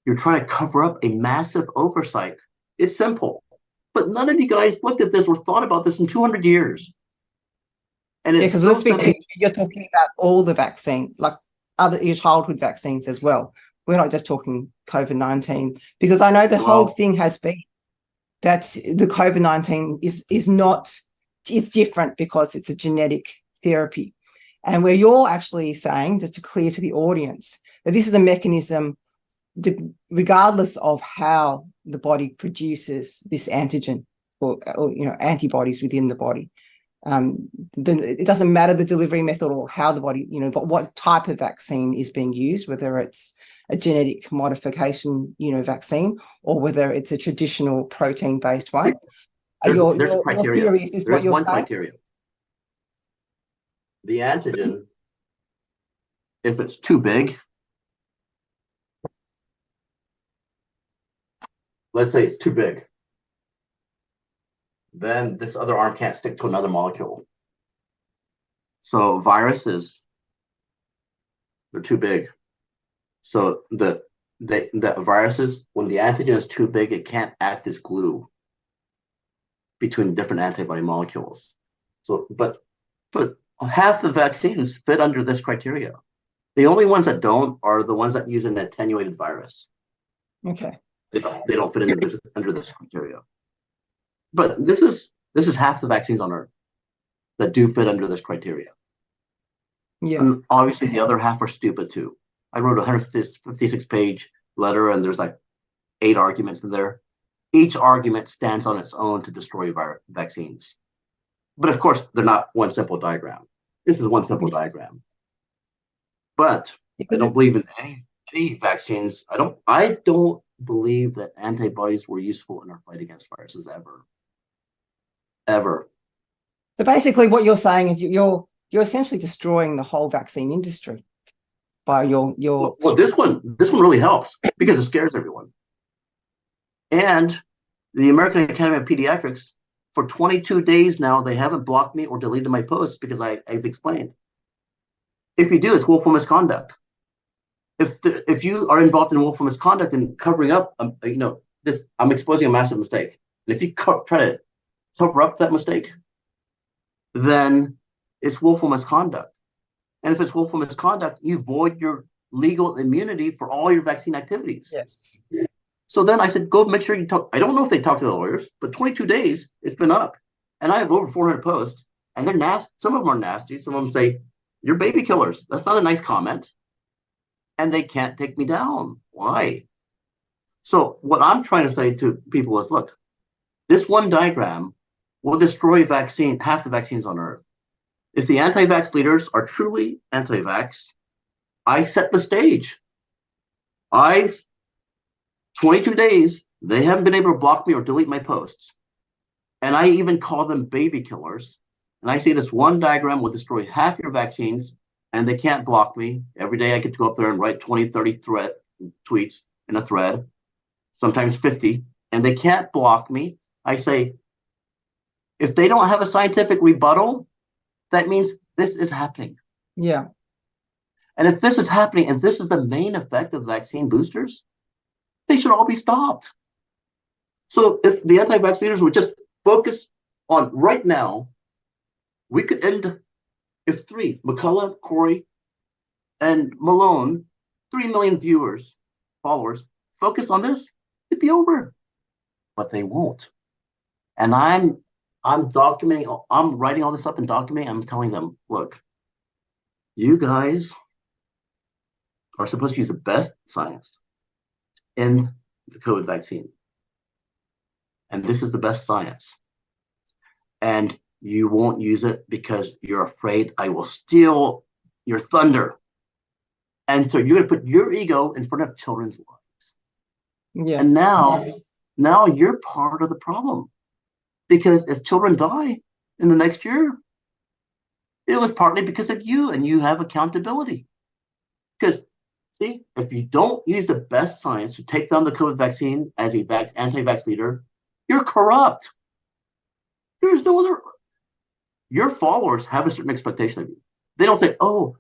[SPEAKER 1] You're trying to cover up a massive oversight. It's simple. But none of you guys looked at this or thought about this in 200 years. And it's
[SPEAKER 2] because you're talking about all the vaccine, like your childhood vaccines as well. We're not just talking COVID-19, because I know the whole thing has been that the COVID-19 is different because it's a genetic therapy. And where you're actually saying, just to clear to the audience, that this is a mechanism, regardless of how the body produces this antigen or you know, antibodies within the body. Then it doesn't matter the delivery method or how the body, you know, but what type of vaccine is being used, whether it's a genetic modification, you know, vaccine, or whether it's a traditional protein-based one. Your theory is what you're saying?
[SPEAKER 1] Criteria. The antigen, if it's too big, let's say it's too big, then this other arm can't stick to another molecule. So viruses, they're too big. So the viruses, when the antigen is too big, it can't act as glue between different antibody molecules. So, but half the vaccines fit under this criteria. The only ones that don't are the ones that use an attenuated virus.
[SPEAKER 2] Okay.
[SPEAKER 1] They don't fit under this criteria. But this is half the vaccines on Earth that do fit under this criteria.
[SPEAKER 2] Yeah.
[SPEAKER 1] And obviously the other half are stupid too. I wrote a 156-page letter, and there's like 8 arguments in there. Each argument stands on its own to destroy vaccines. But of course, they're not one simple diagram. This is one simple
[SPEAKER 2] Yes.
[SPEAKER 1] diagram. But I
[SPEAKER 2] Because
[SPEAKER 1] don't believe in any vaccines. I don't believe that antibodies were useful in our fight against viruses ever. Ever.
[SPEAKER 2] so basically what you're saying is you're essentially destroying the whole vaccine industry by your
[SPEAKER 1] Well, this one really helps because it scares everyone. And the American Academy of Pediatrics, for 22 days now, they haven't blocked me or deleted my posts because I've explained. If you do, it's willful misconduct. If you are involved in willful misconduct and covering up, this, I'm exposing a massive mistake. And if you try to cover up that mistake, then it's willful misconduct. And if it's willful misconduct, you void your legal immunity for all your vaccine activities.
[SPEAKER 2] yes.
[SPEAKER 1] So then I said, go make sure you talk. I don't know if they talk to the lawyers, but 22 days it's been up, and I have over 400 posts, and they're nasty. Some of them are nasty. Some of them say, "You're baby killers." That's not a nice comment, and they can't take me down. Why? So what I'm trying to say to people is, look, this one diagram will destroy half the vaccines on Earth. If the anti-vax leaders are truly anti-vax, I set the stage. 22 days, they haven't been able to block me or delete my posts. And I even call them baby killers. And I say this one diagram will destroy half your vaccines, and they can't block me. Every day I get to go up there and write 20, 30 tweets in a thread, sometimes 50, and they can't block me. I say, if they don't have a scientific rebuttal, that means this is happening.
[SPEAKER 2] Yeah.
[SPEAKER 1] And if this is happening, and this is the main effect of vaccine boosters, they should all be stopped. So if the anti-vax leaders would just focus on right now, we could end, if McCullough, Corey, and Malone, 3 million followers, focused on this, it'd be over. But they won't. And I'm documenting, I'm writing all this up and documenting. I'm telling them, look, you guys are supposed to use the best science in the COVID vaccine. And this is the best science. And you won't use it because you're afraid I will steal your thunder. And so you're going to put your ego in front of children's lives.
[SPEAKER 2] Yes.
[SPEAKER 1] And now you're part of the problem. Because if children die in the next year, it was partly because of you, and you have accountability. Because, see, if you don't use the best science to take down the COVID vaccine as an anti-vax leader, you're corrupt. There's no other. Your followers have a certain expectation of you. They don't say, "Oh,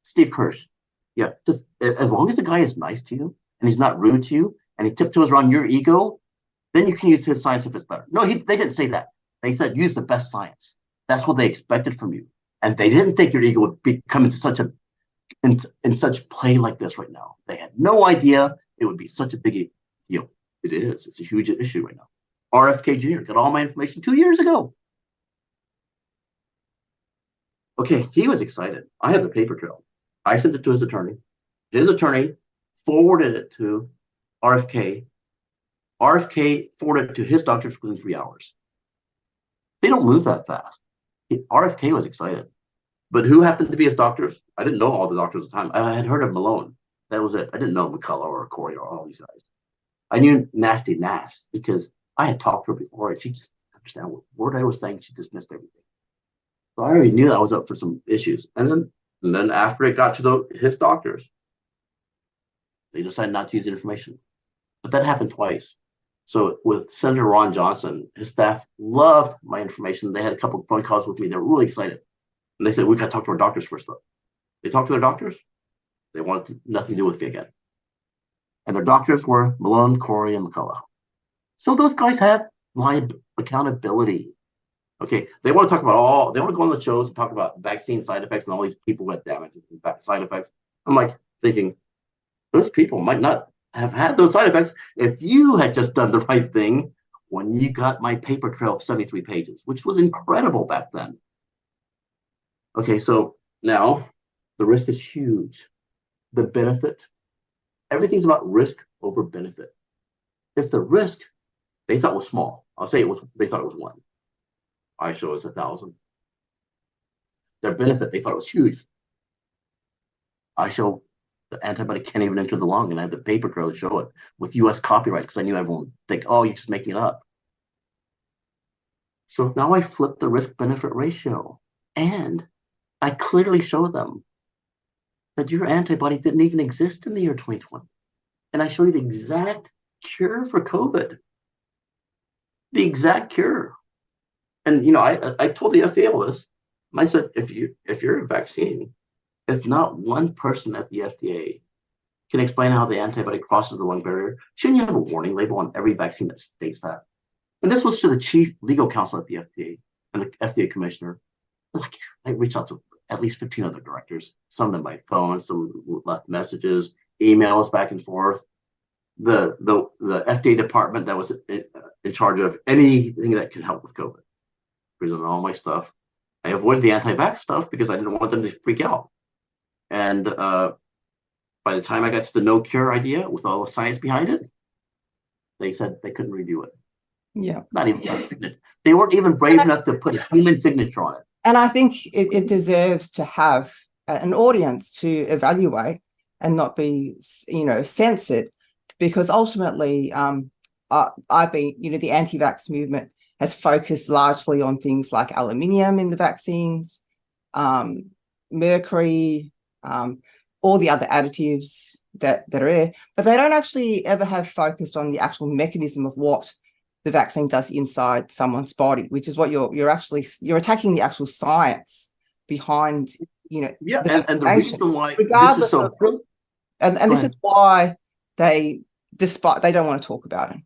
[SPEAKER 1] Steve Kirsch, yeah, just as long as the guy is nice to you and he's not rude to you and he tiptoes around your ego, then you can use his science if it's better." No, they didn't say that. They said use the best science. That's what they expected from you, and they didn't think your ego would be coming to such in such play like this right now. They had no idea it would be such a big deal. It is. It's a huge issue right now. RFK Jr. got all my information 2 years ago. Okay, he was excited. I have the paper trail. I sent it to his attorney. His attorney forwarded it to RFK. RFK forwarded it to his doctors within 3 hours. They don't move that fast. RFK was excited. But who happened to be his doctors? I didn't know all the doctors at the time. I had heard of Malone. That was it. I didn't know McCullough or Corey or all these guys. I knew Nasty Nass because I had talked to her before, and she just didn't understand what word I was saying. She dismissed everything. So I already knew I was up for some issues. And then after it got to his doctors, they decided not to use the information. But that happened twice. So with Senator Ron Johnson, his staff loved my information. They had a couple of phone calls with me. They were really excited. And they said, we got to talk to our doctors first, though. They talked to their doctors. They wanted nothing to do with me again. And their doctors were Malone, Corey, and McCullough. So those guys have my accountability. Okay, they want to talk about they want to go on the shows and talk about vaccine side effects and all these people who had damage and side effects. I'm like thinking, those people might not have had those side effects if you had just done the right thing when you got my paper trail of 73 pages, which was incredible back then. Okay, so Now, the risk is huge. The benefit, everything's about risk over benefit. If the risk they thought was small, I'll say they thought it was 1. I show us 1,000. Their benefit, they thought it was huge. I show the antibody can't even enter the lung, and I have the paper trail to show it with US copyrights because I knew everyone would think, oh, you're just making it up. So now I flip the risk benefit ratio, and I clearly show them that your antibody didn't even exist in the year 2020. And I show you the exact cure for COVID, the exact cure. And I told the FDA all this. And I said, if you're a vaccine, if not one person at the FDA can explain how the antibody crosses the lung barrier, shouldn't you have a warning label on every vaccine that states that? And this was to the chief legal counsel at the FDA and the FDA commissioner. Like, I reached out to at least 15 other directors, some of them by phone, some left messages, emails back and forth. The FDA department that was in charge of anything that can help with COVID presented all my stuff. I avoided the anti-vax stuff because I didn't want them to freak out. And by the time I got to the no cure idea with all the science behind it, they said they couldn't review it.
[SPEAKER 2] Yeah.
[SPEAKER 1] Not even a signature. They weren't even brave enough to put a human signature on it.
[SPEAKER 2] And I think it deserves to have an audience to evaluate and not be, censored, because ultimately, I've been, the anti-vax movement has focused largely on things like aluminium in the vaccines, mercury, all the other additives that are there, but they don't actually ever have focused on the actual mechanism of what the vaccine does inside someone's body, which is what you're attacking the actual science behind,
[SPEAKER 1] Yeah,
[SPEAKER 2] the
[SPEAKER 1] and the reason why
[SPEAKER 2] regardless
[SPEAKER 1] this is so
[SPEAKER 2] and this is why they don't want to talk about it,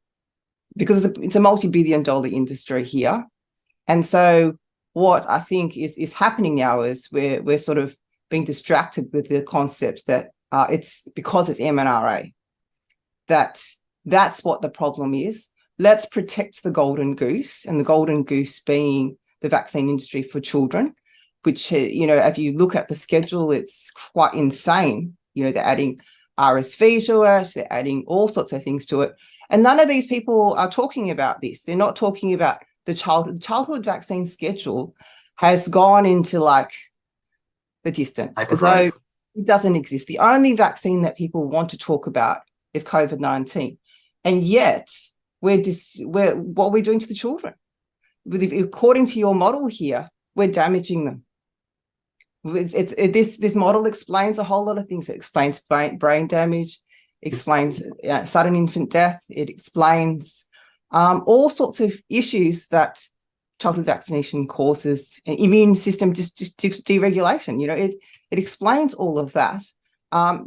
[SPEAKER 2] because it's a multi-billion-dollar industry here. And so what I think is happening now is we're sort of being distracted with the concept that it's because it's mRNA, that's what the problem is. Let's protect the golden goose, and the golden goose being the vaccine industry for children, which, if you look at the schedule, it's quite insane. They're adding RSV to it, they're adding all sorts of things to it. And none of these people are talking about this. They're not talking about the childhood vaccine schedule has gone into like the distance, as though it doesn't exist. The only vaccine that people want to talk about is COVID-19. And yet, what we're doing to the children. According to your model here, we're damaging them. This model explains a whole lot of things. It explains brain damage, explains sudden infant death. It explains all sorts of issues that childhood vaccination causes, immune system deregulation. It explains all of that.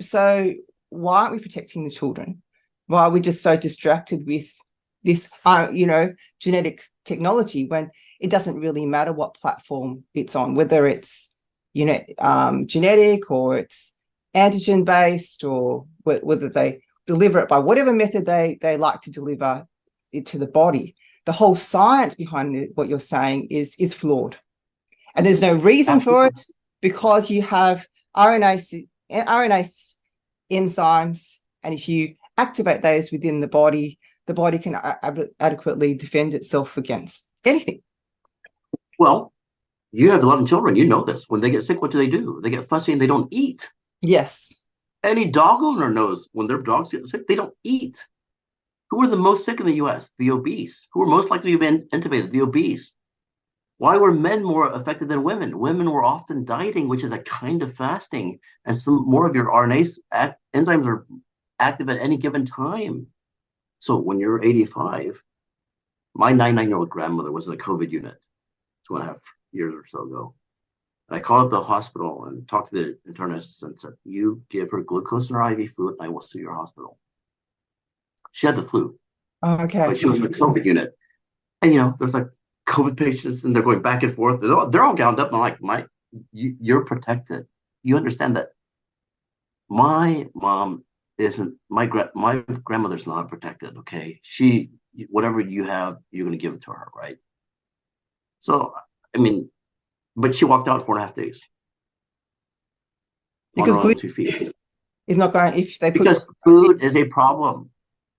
[SPEAKER 2] So why aren't we protecting the children? Why are we just so distracted with this, genetic technology, when it doesn't really matter what platform it's on, whether it's, genetic or it's antigen based, or whether they deliver it by whatever method they like to deliver it to the body. The whole science behind what you're saying is flawed, and there's no reason for it, because you have RNase enzymes, and if you activate those within the body can adequately defend itself against anything.
[SPEAKER 1] Well, you have 11 children. You know this. When they get sick, what do? They get fussy and they don't eat.
[SPEAKER 2] Yes.
[SPEAKER 1] Any dog owner knows when their dogs get sick, they don't eat. Who are the most sick in the US? The obese. Who are most likely to be intubated? The obese. Why were men more affected than women? Women were often dieting, which is a kind of fasting, and some more of your RNase enzymes are active at any given time. So when you're 85, my 99-year-old grandmother was in a COVID unit 2.5 years or so ago. And I called up the hospital and talked to the internists and said, you give her glucose in her IV fluid, and I will sue your hospital. She had the flu.
[SPEAKER 2] Oh, okay.
[SPEAKER 1] But she was in the COVID unit. And, there's like COVID patients, and they're going back and forth. They're all gowned up. And I'm like, you're protected. You understand that my mom isn't, my grandmother's not protected, okay? She, whatever you have, you're going to give it to her, right? So, but she walked out in 4.5 days.
[SPEAKER 2] Because
[SPEAKER 1] on
[SPEAKER 2] gluten
[SPEAKER 1] 2 feet.
[SPEAKER 2] is not going, if they put,
[SPEAKER 1] Because food is a problem.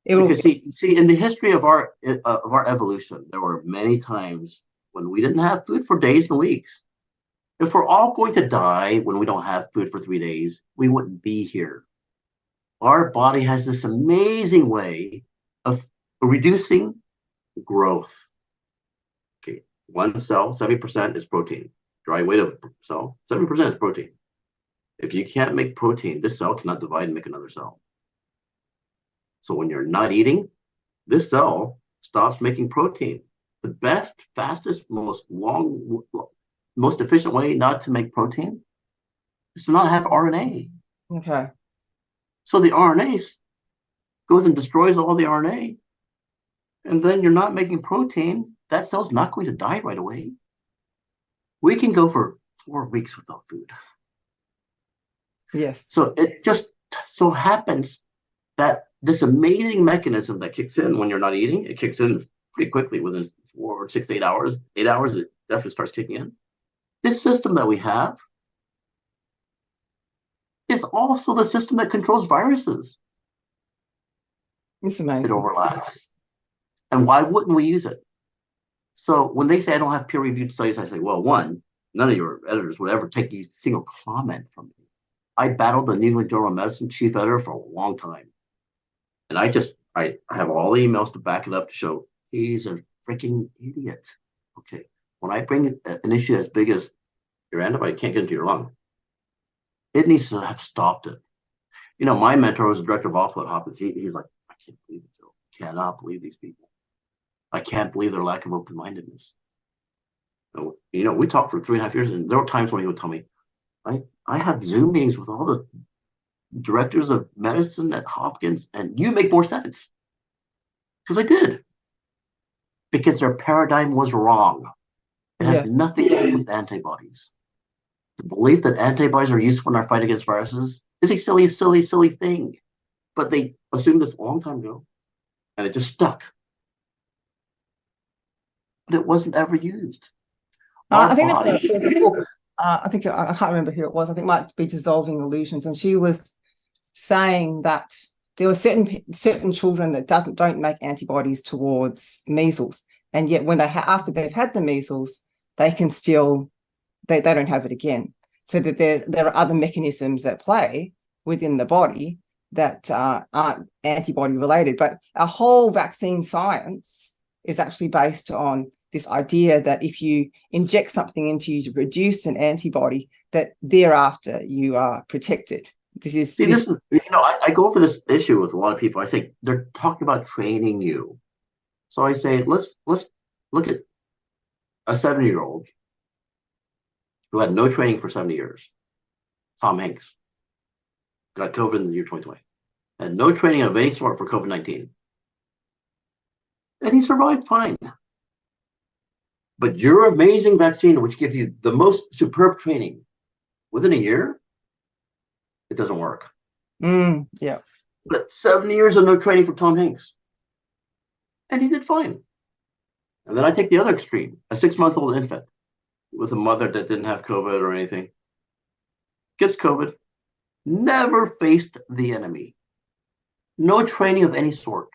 [SPEAKER 2] it will,
[SPEAKER 1] Because see, in the history of our evolution, there were many times when we didn't have food for days and weeks. If we're all going to die when we don't have food for 3 days, we wouldn't be here. Our body has this amazing way of reducing growth. Okay, one cell, 70% is protein. Dry weight of cell, 70% is protein. If you can't make protein, this cell cannot divide and make another cell. So when you're not eating, this cell stops making protein. The best, fastest, most efficient way not to make protein is to not have RNA.
[SPEAKER 2] okay.
[SPEAKER 1] So the RNase goes and destroys all the RNA, and then you're not making protein. That cell's not going to die right away. We can go for 4 weeks without food.
[SPEAKER 2] Yes.
[SPEAKER 1] So it just so happens that this amazing mechanism that kicks in when you're not eating, it kicks in pretty quickly within 4 or 6 to 8 hours. 8 hours, it definitely starts kicking in. This system that we have is also the system that controls viruses.
[SPEAKER 2] It's
[SPEAKER 1] It
[SPEAKER 2] amazing.
[SPEAKER 1] overlaps. And why wouldn't we use it? So when they say I don't have peer-reviewed studies, I say, well, one, none of your editors would ever take a single comment from me. I battled the New England Journal of Medicine chief editor for a long time. And I have all the emails to back it up to show he's a freaking idiot. Okay. When I bring an issue as big as your antibody can't get into your lung, it needs to have stopped it. You know, my mentor was the director of Alpha at Hopkins. He's like, I can't believe it, Joe. Cannot believe these people. I can't believe their lack of open-mindedness. You know, we talked for 3.5 years, and there were times when he would tell me, I have Zoom meetings with all the directors of medicine at Hopkins, and you make more sense. Because I did. Because their paradigm was wrong. It has nothing to do with antibodies. The belief that antibodies are useful in our fight against viruses is a silly, silly, silly thing. But they assumed this a long time ago, and it just stuck. But it wasn't ever used.
[SPEAKER 2] I think there was a book. I think I can't remember who it was. I think it might be Dissolving Illusions, and she was saying that there were certain children that don't make antibodies towards measles, and yet when after they've had the measles, they can still they don't have it again. So that there are other mechanisms at play within the body that aren't antibody related. But our whole vaccine science is actually based on this idea that if you inject something into you to produce an antibody, that thereafter you are protected. This is, you
[SPEAKER 1] know, I go over this issue with a lot of people. I say they're talking about training you. So I say, let's look at a 70-year-old who had no training for 70 years. Tom Hanks got COVID in the year 2020. Had no training of any sort for COVID-19. And he survived fine. But your amazing vaccine, which gives you the most superb training, within a year, it doesn't work.
[SPEAKER 2] Yeah.
[SPEAKER 1] But 7 years of no training for Tom Hanks. And he did fine. And then I take the other extreme, a 6-month-old infant with a mother that didn't have COVID or anything, gets COVID, never faced the enemy, no training of any sort,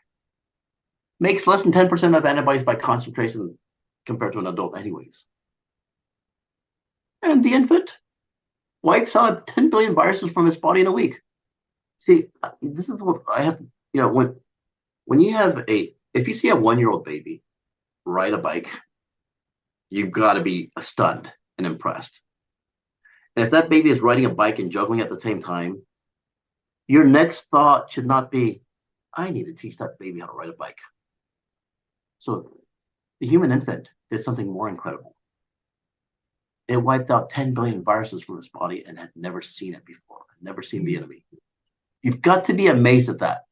[SPEAKER 1] makes less than 10% of antibodies by concentration compared to an adult anyways. And the infant wipes out 10 billion viruses from his body in a week. See, this is what I have, you know, when you have if you see a 1-year-old baby ride a bike, you've got to be stunned and impressed. And if that baby is riding a bike and juggling at the same time, your next thought should not be, I need to teach that baby how to ride a bike. So the human infant did something more incredible. It wiped out 10 billion viruses from his body and had never seen it before, never seen the enemy. You've got to be amazed at that.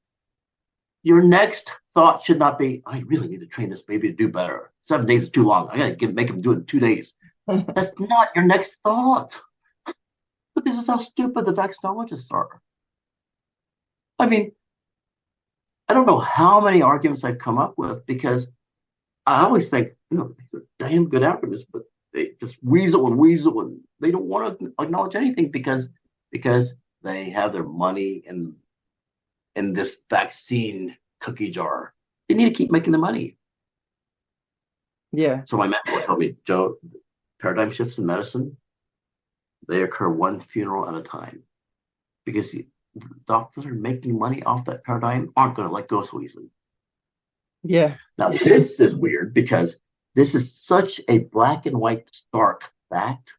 [SPEAKER 1] Your next thought should not be, I really need to train this baby to do better. 7 days is too long. I got to make him do it in 2 days. That's not your next thought. But this is how stupid the vaccinologists are. I mean, I don't know how many arguments I've come up with, because I always think, you know, they're damn good arguments, but they just weasel and they don't want to acknowledge anything, because because they have their money in this vaccine cookie jar. They need to keep making the money.
[SPEAKER 2] Yeah.
[SPEAKER 1] So my mentor told me, Joe, paradigm shifts in medicine, they occur one funeral at a time, because doctors are making money off that paradigm aren't going to let go so easily.
[SPEAKER 2] Yeah.
[SPEAKER 1] Now, this is weird because this is such a black and white stark fact,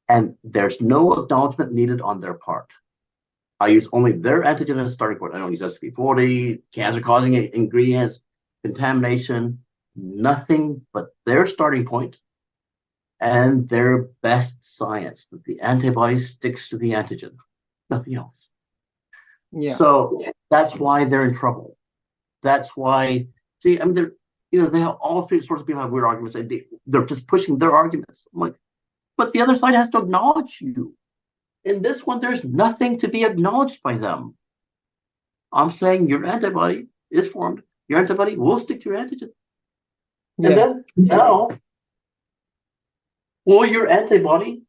[SPEAKER 1] and there's no acknowledgement needed on their part. I use only their antigen as a starting point. I don't use SV40, cancer-causing ingredients, contamination, nothing but their starting point and their best science, that the antibody sticks to the antigen, nothing else.
[SPEAKER 2] Yeah.
[SPEAKER 1] So that's why they're in trouble. That's why, see, I mean, they have all three sorts of people have weird arguments. They're just pushing their arguments. I'm like, but the other side has to acknowledge you. In this one, there's nothing to be acknowledged by them. I'm saying your antibody is formed. Your antibody will stick to your antigen.
[SPEAKER 2] Yeah.
[SPEAKER 1] And then now, will your antibody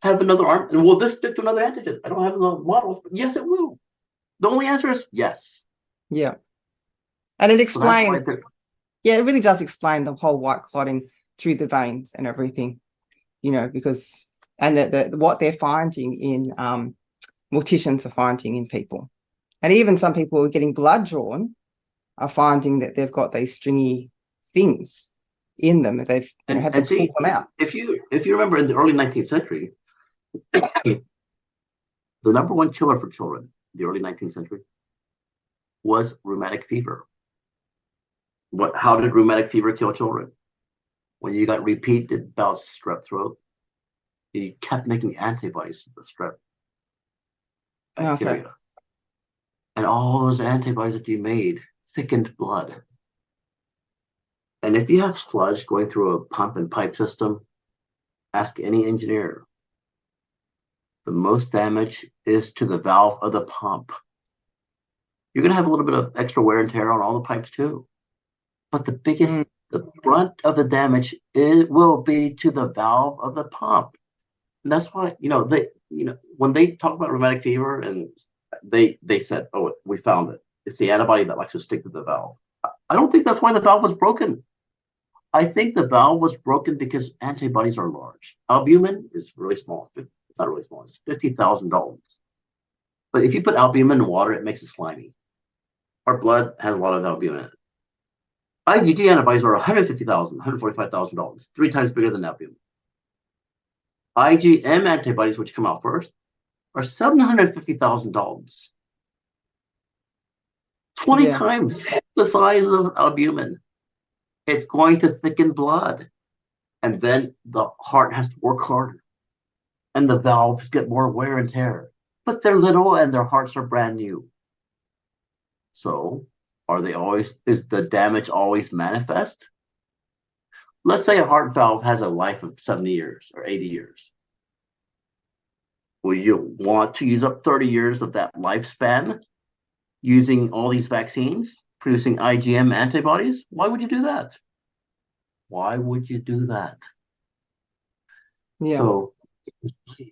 [SPEAKER 1] have another arm? And will this stick to another antigen? I don't have the models, but yes, it will. The only answer is yes.
[SPEAKER 2] Yeah. And it
[SPEAKER 1] So that's why
[SPEAKER 2] explains, it really does explain the whole white clotting through the veins and everything, because, and what they're finding in, morticians are finding in people. And even some people who are getting blood drawn are finding that they've got these stringy things in them. They've had to pull them out.
[SPEAKER 1] If you remember in the early 19th century, the number one killer for children in the early 19th century was rheumatic fever. How did rheumatic fever kill children? When you got repeated bouts of strep throat, you kept making antibodies to the strep bacteria. Okay. And all those antibodies that you made thickened blood. And if you have sludge going through a pump and pipe system, ask any engineer. The most damage is to the valve of the pump. You're going to have a little bit of extra wear and tear on all the pipes too. But the biggest, the brunt of the damage will be to the valve of the pump. And that's why, when they talk about rheumatic fever, and they said, oh, we found it. It's the antibody that likes to stick to the valve. I don't think that's why the valve was broken. I think the valve was broken because antibodies are large. Albumin is really small. It's not really small. It's 50,000 Daltons. But if you put albumin in water, it makes it slimy. Our blood has a lot of albumin in it. IgG antibodies are 150,000, 145,000 Daltons, 3 times bigger than albumin. IgM antibodies, which come out first, are 750,000 Daltons. 20 times the size of albumin. It's going to thicken blood. And then the heart has to work harder. And the valves get more wear and tear. But they're little and their hearts are brand new. So is the damage always manifest? Let's say a heart valve has a life of 70 years or 80 years. Will you want to use up 30 years of that lifespan using all these vaccines, producing IgM antibodies? Why would you do that? Why would you do that? Yeah. So it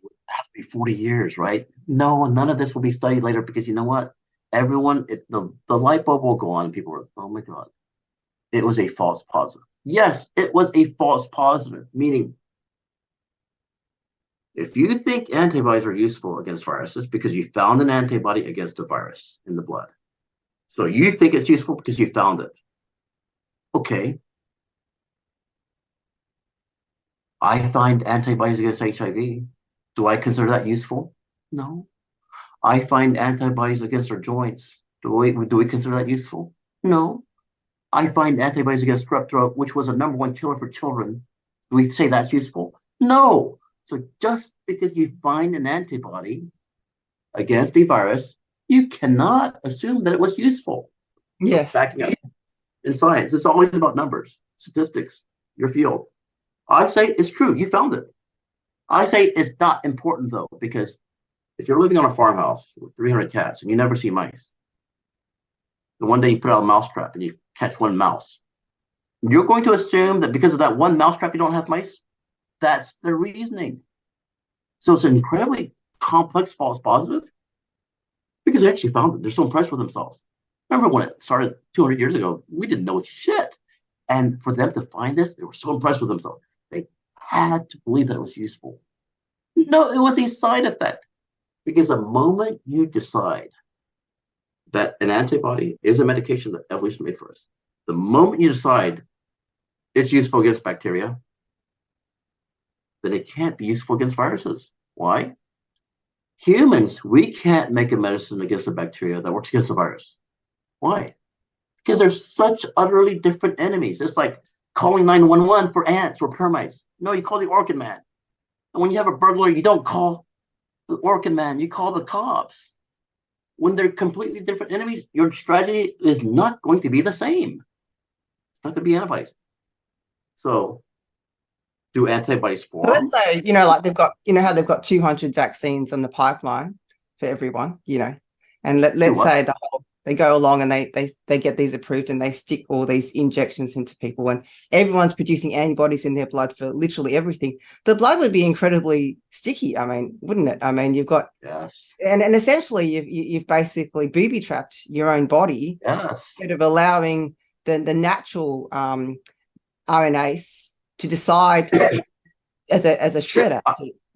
[SPEAKER 1] would have to be 40 years, right? No, none of this will be studied later because you know what? The light bulb will go on and people are, oh my God, it was a false positive. Yes, it was a false positive, meaning if you think antibodies are useful against viruses because you found an antibody against a virus in the blood, so you think it's useful because you found it. Okay. I find antibodies against HIV. Do I consider that useful? No. I find antibodies against our joints. Do we consider that useful? No. I find antibodies against strep throat, which was a number one killer for children. Do we say that's useful? No. So just because you find an antibody against a virus, you cannot assume that it was useful.
[SPEAKER 2] Yes.
[SPEAKER 1] Backing up. In science, it's always about numbers, statistics, your field. I say it's true. You found it. I say it's not important though, because if you're living on a farmhouse with 300 cats and you never see mice, and one day you put out a mouse trap and you catch one mouse, you're going to assume that because of that one mouse trap, you don't have mice? That's the reasoning. So it's incredibly complex false positives? Because they actually found it. They're so impressed with themselves. Remember when it started 200 years ago, we didn't know shit. And for them to find this, they were so impressed with themselves. They had to believe that it was useful. No, it was a side effect. Because the moment you decide that an antibody is a medication that evolution made for us, the moment you decide it's useful against bacteria, then it can't be useful against viruses. Why? Humans, we can't make a medicine against a bacteria that works against a virus. Why? Because they're such utterly different enemies. It's like calling 911 for ants or termites. No, you call the orchid man. And when you have a burglar, you don't call the orchid man, you call the cops. When they're completely different enemies, your strategy is not going to be the same. It's not going to be antibodies. So, do antibodies form?
[SPEAKER 2] Let's say, like they've got, how they've got 200 vaccines on the pipeline for everyone, and let's say they go along and they get these approved and they stick all these injections into people and everyone's producing antibodies in their blood for literally everything. The blood would be incredibly sticky. I mean, wouldn't it? I mean, you've got,
[SPEAKER 1] yes,
[SPEAKER 2] and essentially you've basically booby trapped your own body,
[SPEAKER 1] yes,
[SPEAKER 2] instead of allowing the natural RNase to decide as a shredder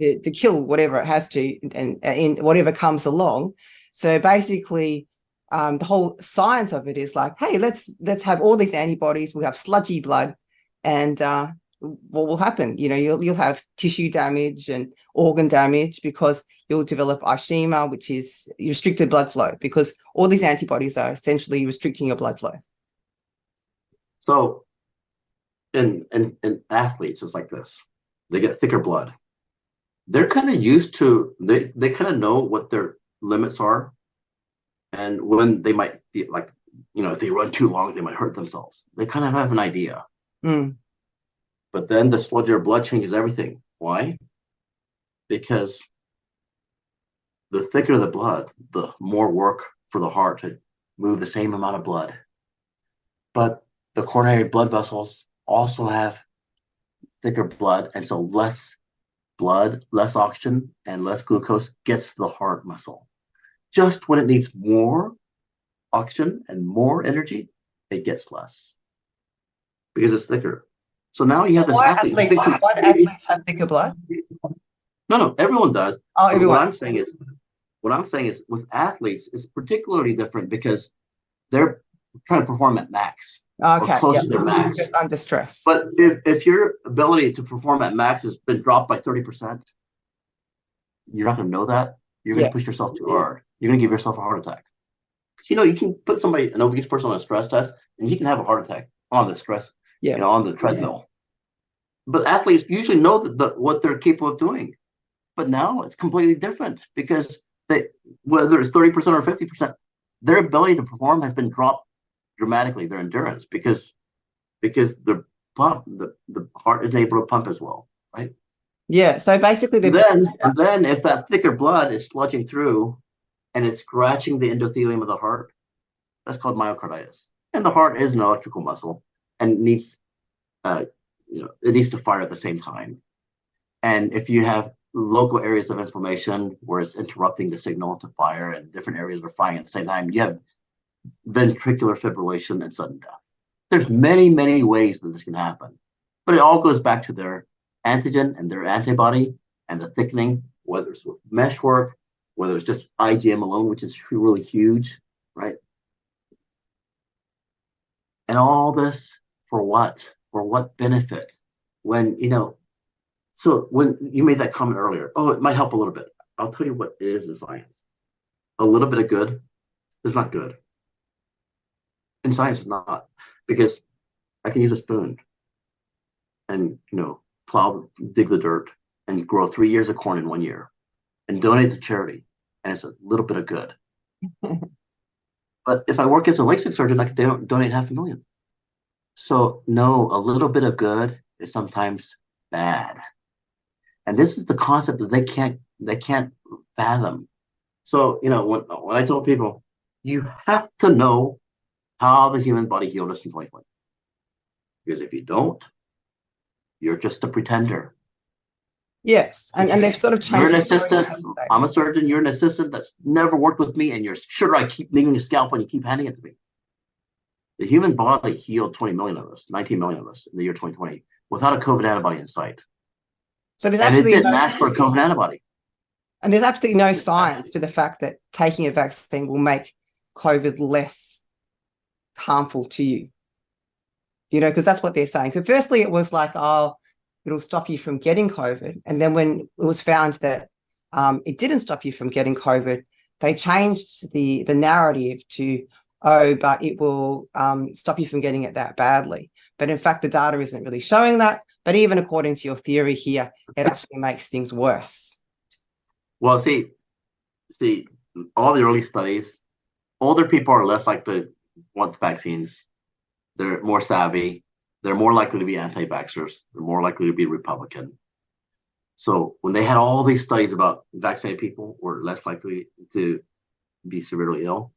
[SPEAKER 2] to kill whatever it has to and in whatever comes along. So basically, the whole science of it is like, hey, let's have all these antibodies. We'll have sludgy blood, and what will happen? You'll have tissue damage and organ damage because you'll develop ischaemia, which is restricted blood flow, because all these antibodies are essentially restricting your blood flow.
[SPEAKER 1] So, in athletes, it's like this: they get thicker blood. They're kind of used to they kind of know what their limits are. And when they might be like, if they run too long, they might hurt themselves. They kind of have an idea. But then the sludgier blood changes everything. Why? Because the thicker the blood, the more work for the heart to move the same amount of blood. But the coronary blood vessels also have thicker blood, and so less blood, less oxygen, and less glucose gets to the heart muscle. Just when it needs more oxygen and more energy, it gets less because it's thicker. So now you have this athlete.
[SPEAKER 2] Why do athletes have thicker blood?
[SPEAKER 1] No, everyone does.
[SPEAKER 2] Oh, everyone.
[SPEAKER 1] What I'm saying is, with athletes, it's particularly different because they're trying to perform at max, or close to their max.
[SPEAKER 2] Because under stress.
[SPEAKER 1] But if your ability to perform at max has been dropped by 30%, you're not going to know that. You're going to push yourself too hard. You're going to give yourself a heart attack. You can put an obese person on a stress test, and he can have a heart attack on the stress, on the treadmill. But athletes usually know what they're capable of doing. But now it's completely different because whether it's 30% or 50%, their ability to perform has been dropped dramatically. Their endurance because the heart isn't able to pump as well, right?
[SPEAKER 2] Yeah. So basically,
[SPEAKER 1] then if that thicker blood is sludging through and it's scratching the endothelium of the heart, that's called myocarditis. And the heart is an electrical muscle and needs, it needs to fire at the same time. And if you have local areas of inflammation where it's interrupting the signal to fire and different areas are firing at the same time, you have ventricular fibrillation and sudden death. There's many, many ways that this can happen, but it all goes back to their antigen and their antibody and the thickening, whether it's with mesh work, whether it's just IgM alone, which is really huge, right? And all this for what? For what benefit? When, so when you made that comment earlier, it might help a little bit. I'll tell you what it is in science. A little bit of good is not good. In science, it's not, because I can use a spoon and, dig the dirt and grow 3 years of corn in 1 year and donate to charity. And it's a little bit of good. But if I work as a LASIK surgeon, I could donate $500,000. So no, a little bit of good is sometimes bad. And this is the concept that they can't fathom. So, when I told people, you have to know how the human body healed us in 2020. Because if you don't, you're just a pretender.
[SPEAKER 2] Yes, and they've sort of changed.
[SPEAKER 1] You're an assistant. I'm a surgeon. You're an assistant that's never worked with me, and you're sure I keep needing a scalpel and you keep handing it to me. The human body healed 20 million of us, 19 million of us in the year 2020 without a COVID antibody in sight.
[SPEAKER 2] So there's
[SPEAKER 1] And it
[SPEAKER 2] absolutely
[SPEAKER 1] didn't ask for a COVID antibody.
[SPEAKER 2] and there's absolutely no science to the fact that taking a vaccine will make COVID less harmful to you. You know, because that's what they're saying. So firstly, it was like, oh, it'll stop you from getting COVID. And then when it was found that it didn't stop you from getting COVID, they changed the narrative to, oh, but it will stop you from getting it that badly. But in fact, the data isn't really showing that. But even according to your theory here, it actually makes things worse.
[SPEAKER 1] Well, see, all the early studies, older people are less likely to want the vaccines. They're more savvy. They're more likely to be anti-vaxxers. They're more likely to be Republican. So when they had all these studies about vaccinated people were less likely to be severely ill,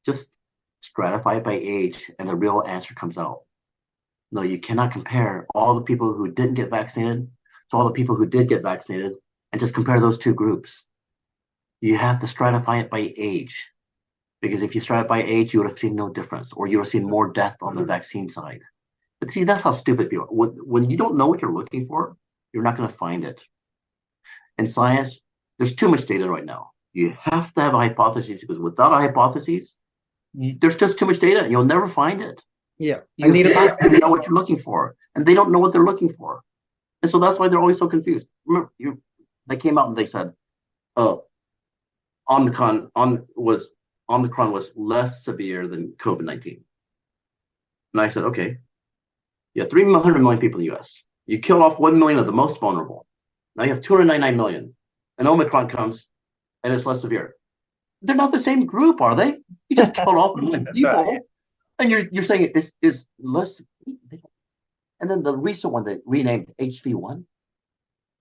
[SPEAKER 1] just stratify it by age and the real answer comes out. No, you cannot compare all the people who didn't get vaccinated to all the people who did get vaccinated and just compare those two groups. You have to stratify it by age. Because if you stratify by age, you would have seen no difference, or you would have seen more death on the vaccine side. But see, that's how stupid people are. When you don't know what you're looking for, you're not going to find it. In science, there's too much data right now. You have to have a hypothesis, because without a hypothesis, there's just too much data, and you'll never find it.
[SPEAKER 2] Yeah,
[SPEAKER 1] you have to know what you're looking for, and they don't know what they're looking for, and so that's why they're always so confused. Remember, they came out and they said, "Oh, Omicron was less severe than COVID-19." And I said, okay, you have 300 million people in the US. You killed off 1 million of the most vulnerable. Now you have 299 million. And Omicron comes and it's less severe. They're not the same group, are they? You just killed off 1 million people. Right. And you're saying it's less. And then the recent one that renamed HV1.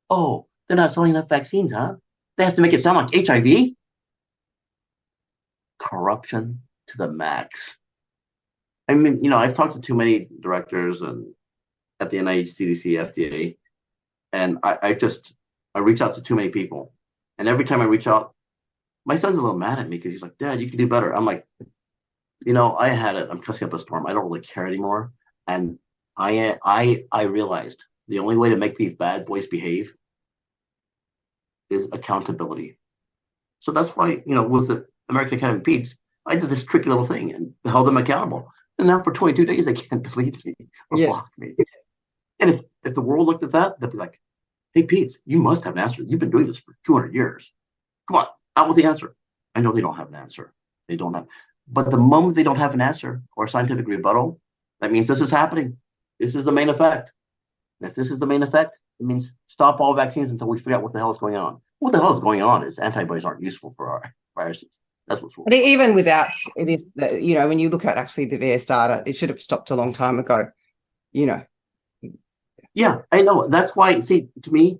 [SPEAKER 1] Oh, they're not selling enough vaccines, huh? They have to make it sound like HIV. Corruption to the max. I mean, I've talked to too many directors and at the NIH, CDC, FDA, and I reach out to too many people. And every time I reach out, my son's a little mad at me because he's like, "Dad, you can do better." I'm like, I had it. I'm cussing up a storm. I don't really care anymore. And I realized the only way to make these bad boys behave is accountability. So that's why, with the American Academy of Peds, I did this tricky little thing and held them accountable. And now for 22 days, they can't delete me or block me. And if the world looked at that, they'd be like, "Hey, Peds, you must have an answer. You've been doing this for 200 years. Come on, out with the answer." I know they don't have an answer. They don't have. But the moment they don't have an answer or a scientific rebuttal, that means this is happening. This is the main effect. And if this is the main effect, it means stop all vaccines until we figure out what the hell is going on. What the hell is going on is antibodies aren't useful for our viruses. That's what's wrong.
[SPEAKER 2] But even without this, when you look at actually the VS data, it should have stopped a long time ago.
[SPEAKER 1] Yeah, I know. That's why. See, to me,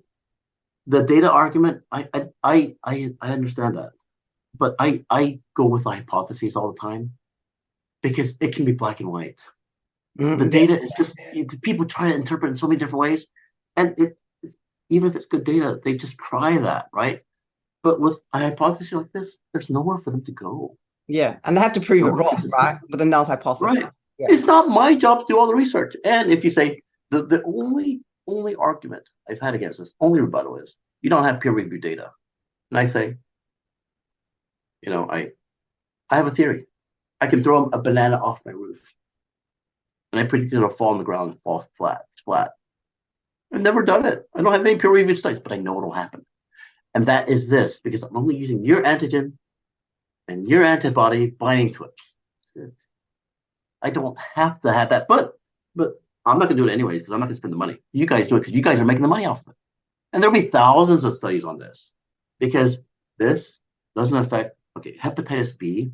[SPEAKER 1] the data argument, I understand that, but I go with the hypotheses all the time because it can be black and white. The data is just people try to interpret it in so many different ways, and even if it's good data, they just try that, right? But with a hypothesis like this, there's nowhere for them to go.
[SPEAKER 2] Yeah, and they have to prove it wrong, right? With a null hypothesis.
[SPEAKER 1] Right. Yeah. It's not my job to do all the research. And if you say the only argument I've had against this, only rebuttal is you don't have peer-reviewed data. And I say, I have a theory. I can throw a banana off my roof, and I predict it'll fall on the ground and fall flat. It's flat. I've never done it. I don't have any peer-reviewed studies, but I know it'll happen. And that is this, because I'm only using your antigen and your antibody binding to it. That's it. I don't have to have that, but I'm not going to do it anyways because I'm not going to spend the money. You guys do it because you guys are making the money off of it. And there'll be thousands of studies on this because this doesn't affect, hepatitis B.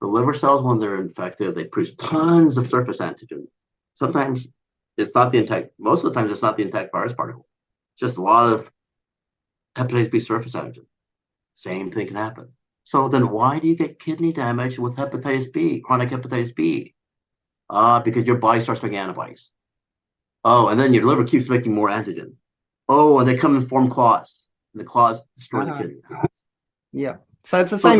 [SPEAKER 1] The liver cells, when they're infected, they produce tons of surface antigen. Sometimes it's not the intact, most of the times it's not the intact virus particle. It's just a lot of hepatitis B surface antigen. Same thing can happen. So then why do you get kidney damage with hepatitis B, chronic hepatitis B? Because your body starts making antibodies. Oh, and then your liver keeps making more antigen. Oh, and they come and form clots, and the clots destroy the kidney.
[SPEAKER 2] Yeah. So it's the
[SPEAKER 1] So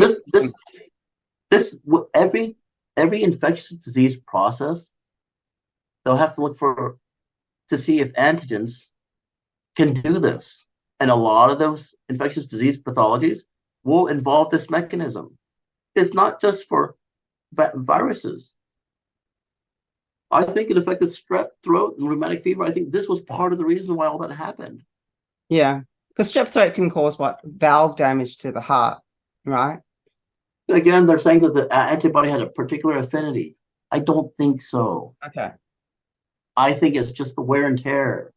[SPEAKER 2] same.
[SPEAKER 1] every infectious disease process, they'll have to look to see if antigens can do this. And a lot of those infectious disease pathologies will involve this mechanism. It's not just for viruses. I think it affected strep throat and rheumatic fever. I think this was part of the reason why all that happened.
[SPEAKER 2] Yeah. Because strep throat can cause what? Valve damage to the heart, right?
[SPEAKER 1] Again, they're saying that the antibody had a particular affinity. I don't think so.
[SPEAKER 2] Okay.
[SPEAKER 1] I think it's just the wear and tear.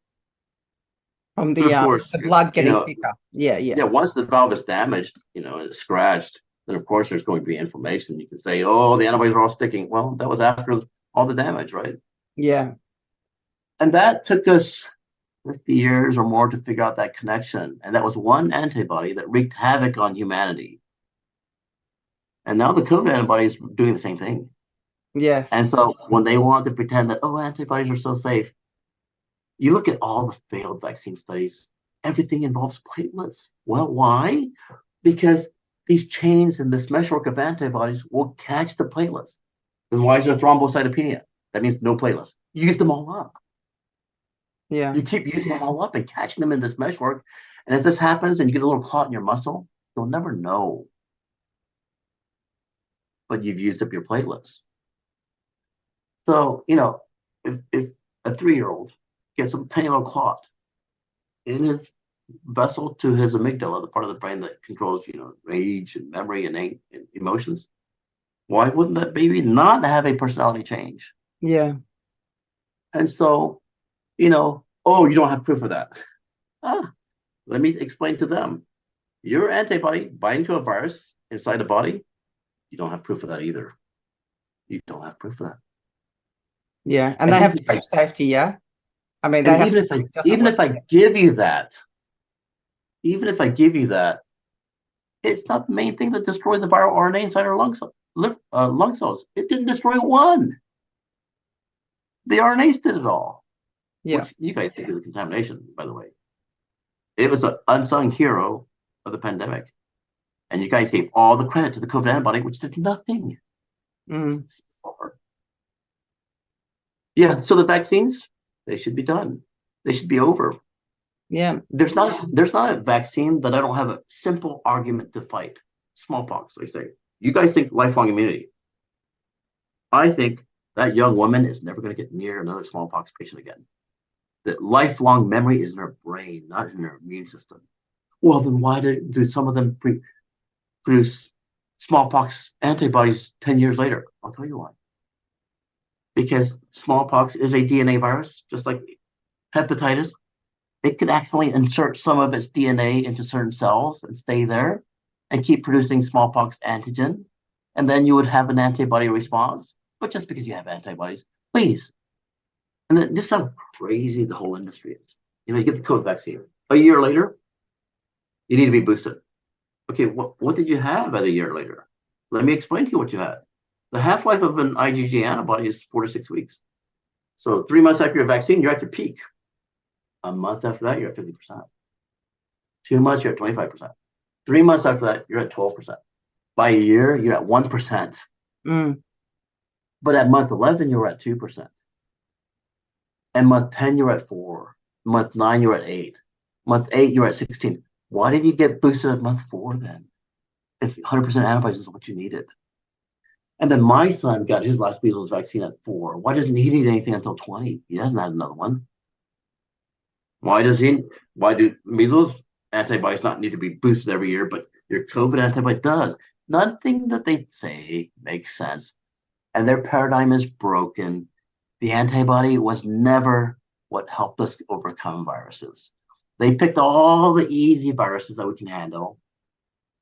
[SPEAKER 2] From
[SPEAKER 1] But of course,
[SPEAKER 2] the blood getting thicker. Yeah, yeah.
[SPEAKER 1] Yeah, once the valve is damaged, and it's scratched, then of course there's going to be inflammation. You can say, oh, the antibodies are all sticking. Well, that was after all the damage, right?
[SPEAKER 2] Yeah.
[SPEAKER 1] And that took us 50 years or more to figure out that connection. And that was one antibody that wreaked havoc on humanity. And now the COVID antibody is doing the same thing.
[SPEAKER 2] Yes.
[SPEAKER 1] And so when they want to pretend that, oh, antibodies are so safe, you look at all the failed vaccine studies, everything involves platelets. Well, why? Because these chains in this meshwork of antibodies will catch the platelets. And why is there thrombocytopenia? That means no platelets. You used them all up.
[SPEAKER 2] Yeah.
[SPEAKER 1] You keep using them all up and catching them in this meshwork. And if this happens and you get a little clot in your muscle, you'll never know. But you've used up your platelets. So, if a 3-year-old gets a tiny little clot in his vessel to his amygdala, the part of the brain that controls, rage and memory and emotions, why wouldn't that baby not have a personality change?
[SPEAKER 2] Yeah.
[SPEAKER 1] And so, oh, you don't have proof of that. Let me explain to them. Your antibody binding to a virus inside the body, you don't have proof of that either. You don't have proof of that.
[SPEAKER 2] Yeah. And they have to prove safety, yeah? I mean, they have
[SPEAKER 1] even if I give you that, it's not the main thing that destroyed the viral RNA inside our lung cells. It didn't destroy one. The RNase did it all.
[SPEAKER 2] Yeah.
[SPEAKER 1] Which you guys think is a contamination, by the way. It was an unsung hero of the pandemic. And you guys gave all the credit to the COVID antibody, which did nothing. Yeah, so the vaccines, they should be done. They should be over.
[SPEAKER 2] Yeah.
[SPEAKER 1] There's not a vaccine that I don't have a simple argument to fight. Smallpox, they say. You guys think lifelong immunity. I think that young woman is never going to get near another smallpox patient again. That lifelong memory is in her brain, not in her immune system. Well, then why do some of them produce smallpox antibodies 10 years later? I'll tell you why. Because smallpox is a DNA virus, just like hepatitis. It could accidentally insert some of its DNA into certain cells and stay there and keep producing smallpox antigen. And then you would have an antibody response. But just because you have antibodies, please. And then this is how crazy the whole industry is. You get the COVID vaccine. A year later, you need to be boosted. Okay, what did you have about a year later? Let me explain to you what you had. The half-life of an IgG antibody is 4 to 6 weeks. So 3 months after your vaccine, you're at your peak. A month after that, you're at 50%. 2 months, you're at 25%. 3 months after that, you're at 12%. By a year, you're at 1%. But at month 11, you're at 2%. And month 10, you're at 4. Month 9, you're at 8. Month 8, you're at 16. Why did you get boosted at month 4 then? If 100% antibodies is what you needed. And then my son got his last measles vaccine at 4. Why doesn't he need anything until 20? He hasn't had another one. Why do measles antibodies not need to be boosted every year, but your COVID antibody does? Nothing that they say makes sense. And their paradigm is broken. The antibody was never what helped us overcome viruses. They picked all the easy viruses that we can handle.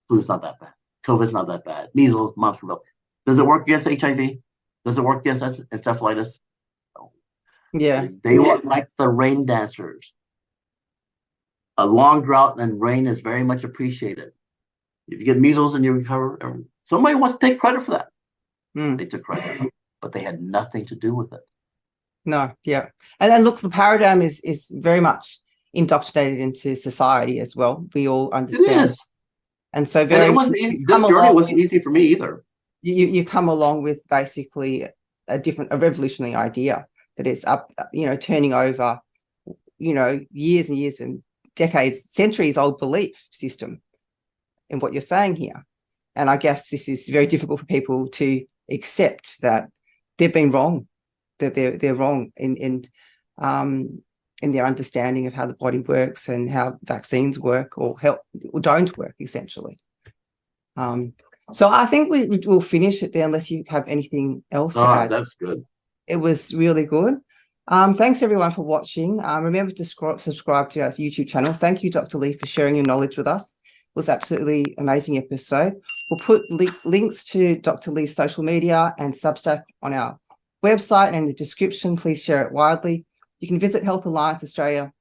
[SPEAKER 1] Flu's not that bad. COVID's not that bad. Measles, mumps, rubella. Does it work against HIV? Does it work against encephalitis? No.
[SPEAKER 2] Yeah.
[SPEAKER 1] They were like the rain dancers. A long drought and rain is very much appreciated. If you get measles and you recover, somebody wants to take credit for that. They took credit, but they had nothing to do with it.
[SPEAKER 2] No, yeah. And then look, the paradigm is very much indoctrinated into society as well. We all
[SPEAKER 1] It
[SPEAKER 2] understand.
[SPEAKER 1] is.
[SPEAKER 2] And so
[SPEAKER 1] And it wasn't easy. This journey wasn't easy for me either.
[SPEAKER 2] You come along with basically a revolutionary idea that is up, turning over, years and years and decades, centuries old belief system in what you're saying here. And I guess this is very difficult for people to accept that they've been wrong, that they're wrong in their understanding of how the body works and how vaccines work or help or don't work, essentially. So I think we will finish it there unless you have anything else to add.
[SPEAKER 1] That's good.
[SPEAKER 2] It was really good. Thanks everyone for watching. Remember to subscribe to our YouTube channel. Thank you, Dr. Lee, for sharing your knowledge with us. It was absolutely amazing episode. We'll put links to Dr. Lee's social media and Substack on our website and in the description. Please share it widely. You can visit healthallianceaustralia.org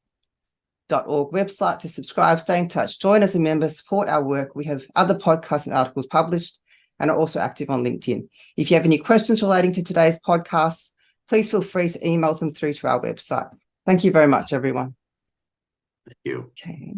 [SPEAKER 2] website to subscribe, stay in touch, join as a member, support our work. We have other podcasts and articles published and are also active on LinkedIn. If you have any questions relating to today's podcasts, please feel free to email them through to our website. Thank you very much, everyone.
[SPEAKER 1] Thank you.
[SPEAKER 2] Okay.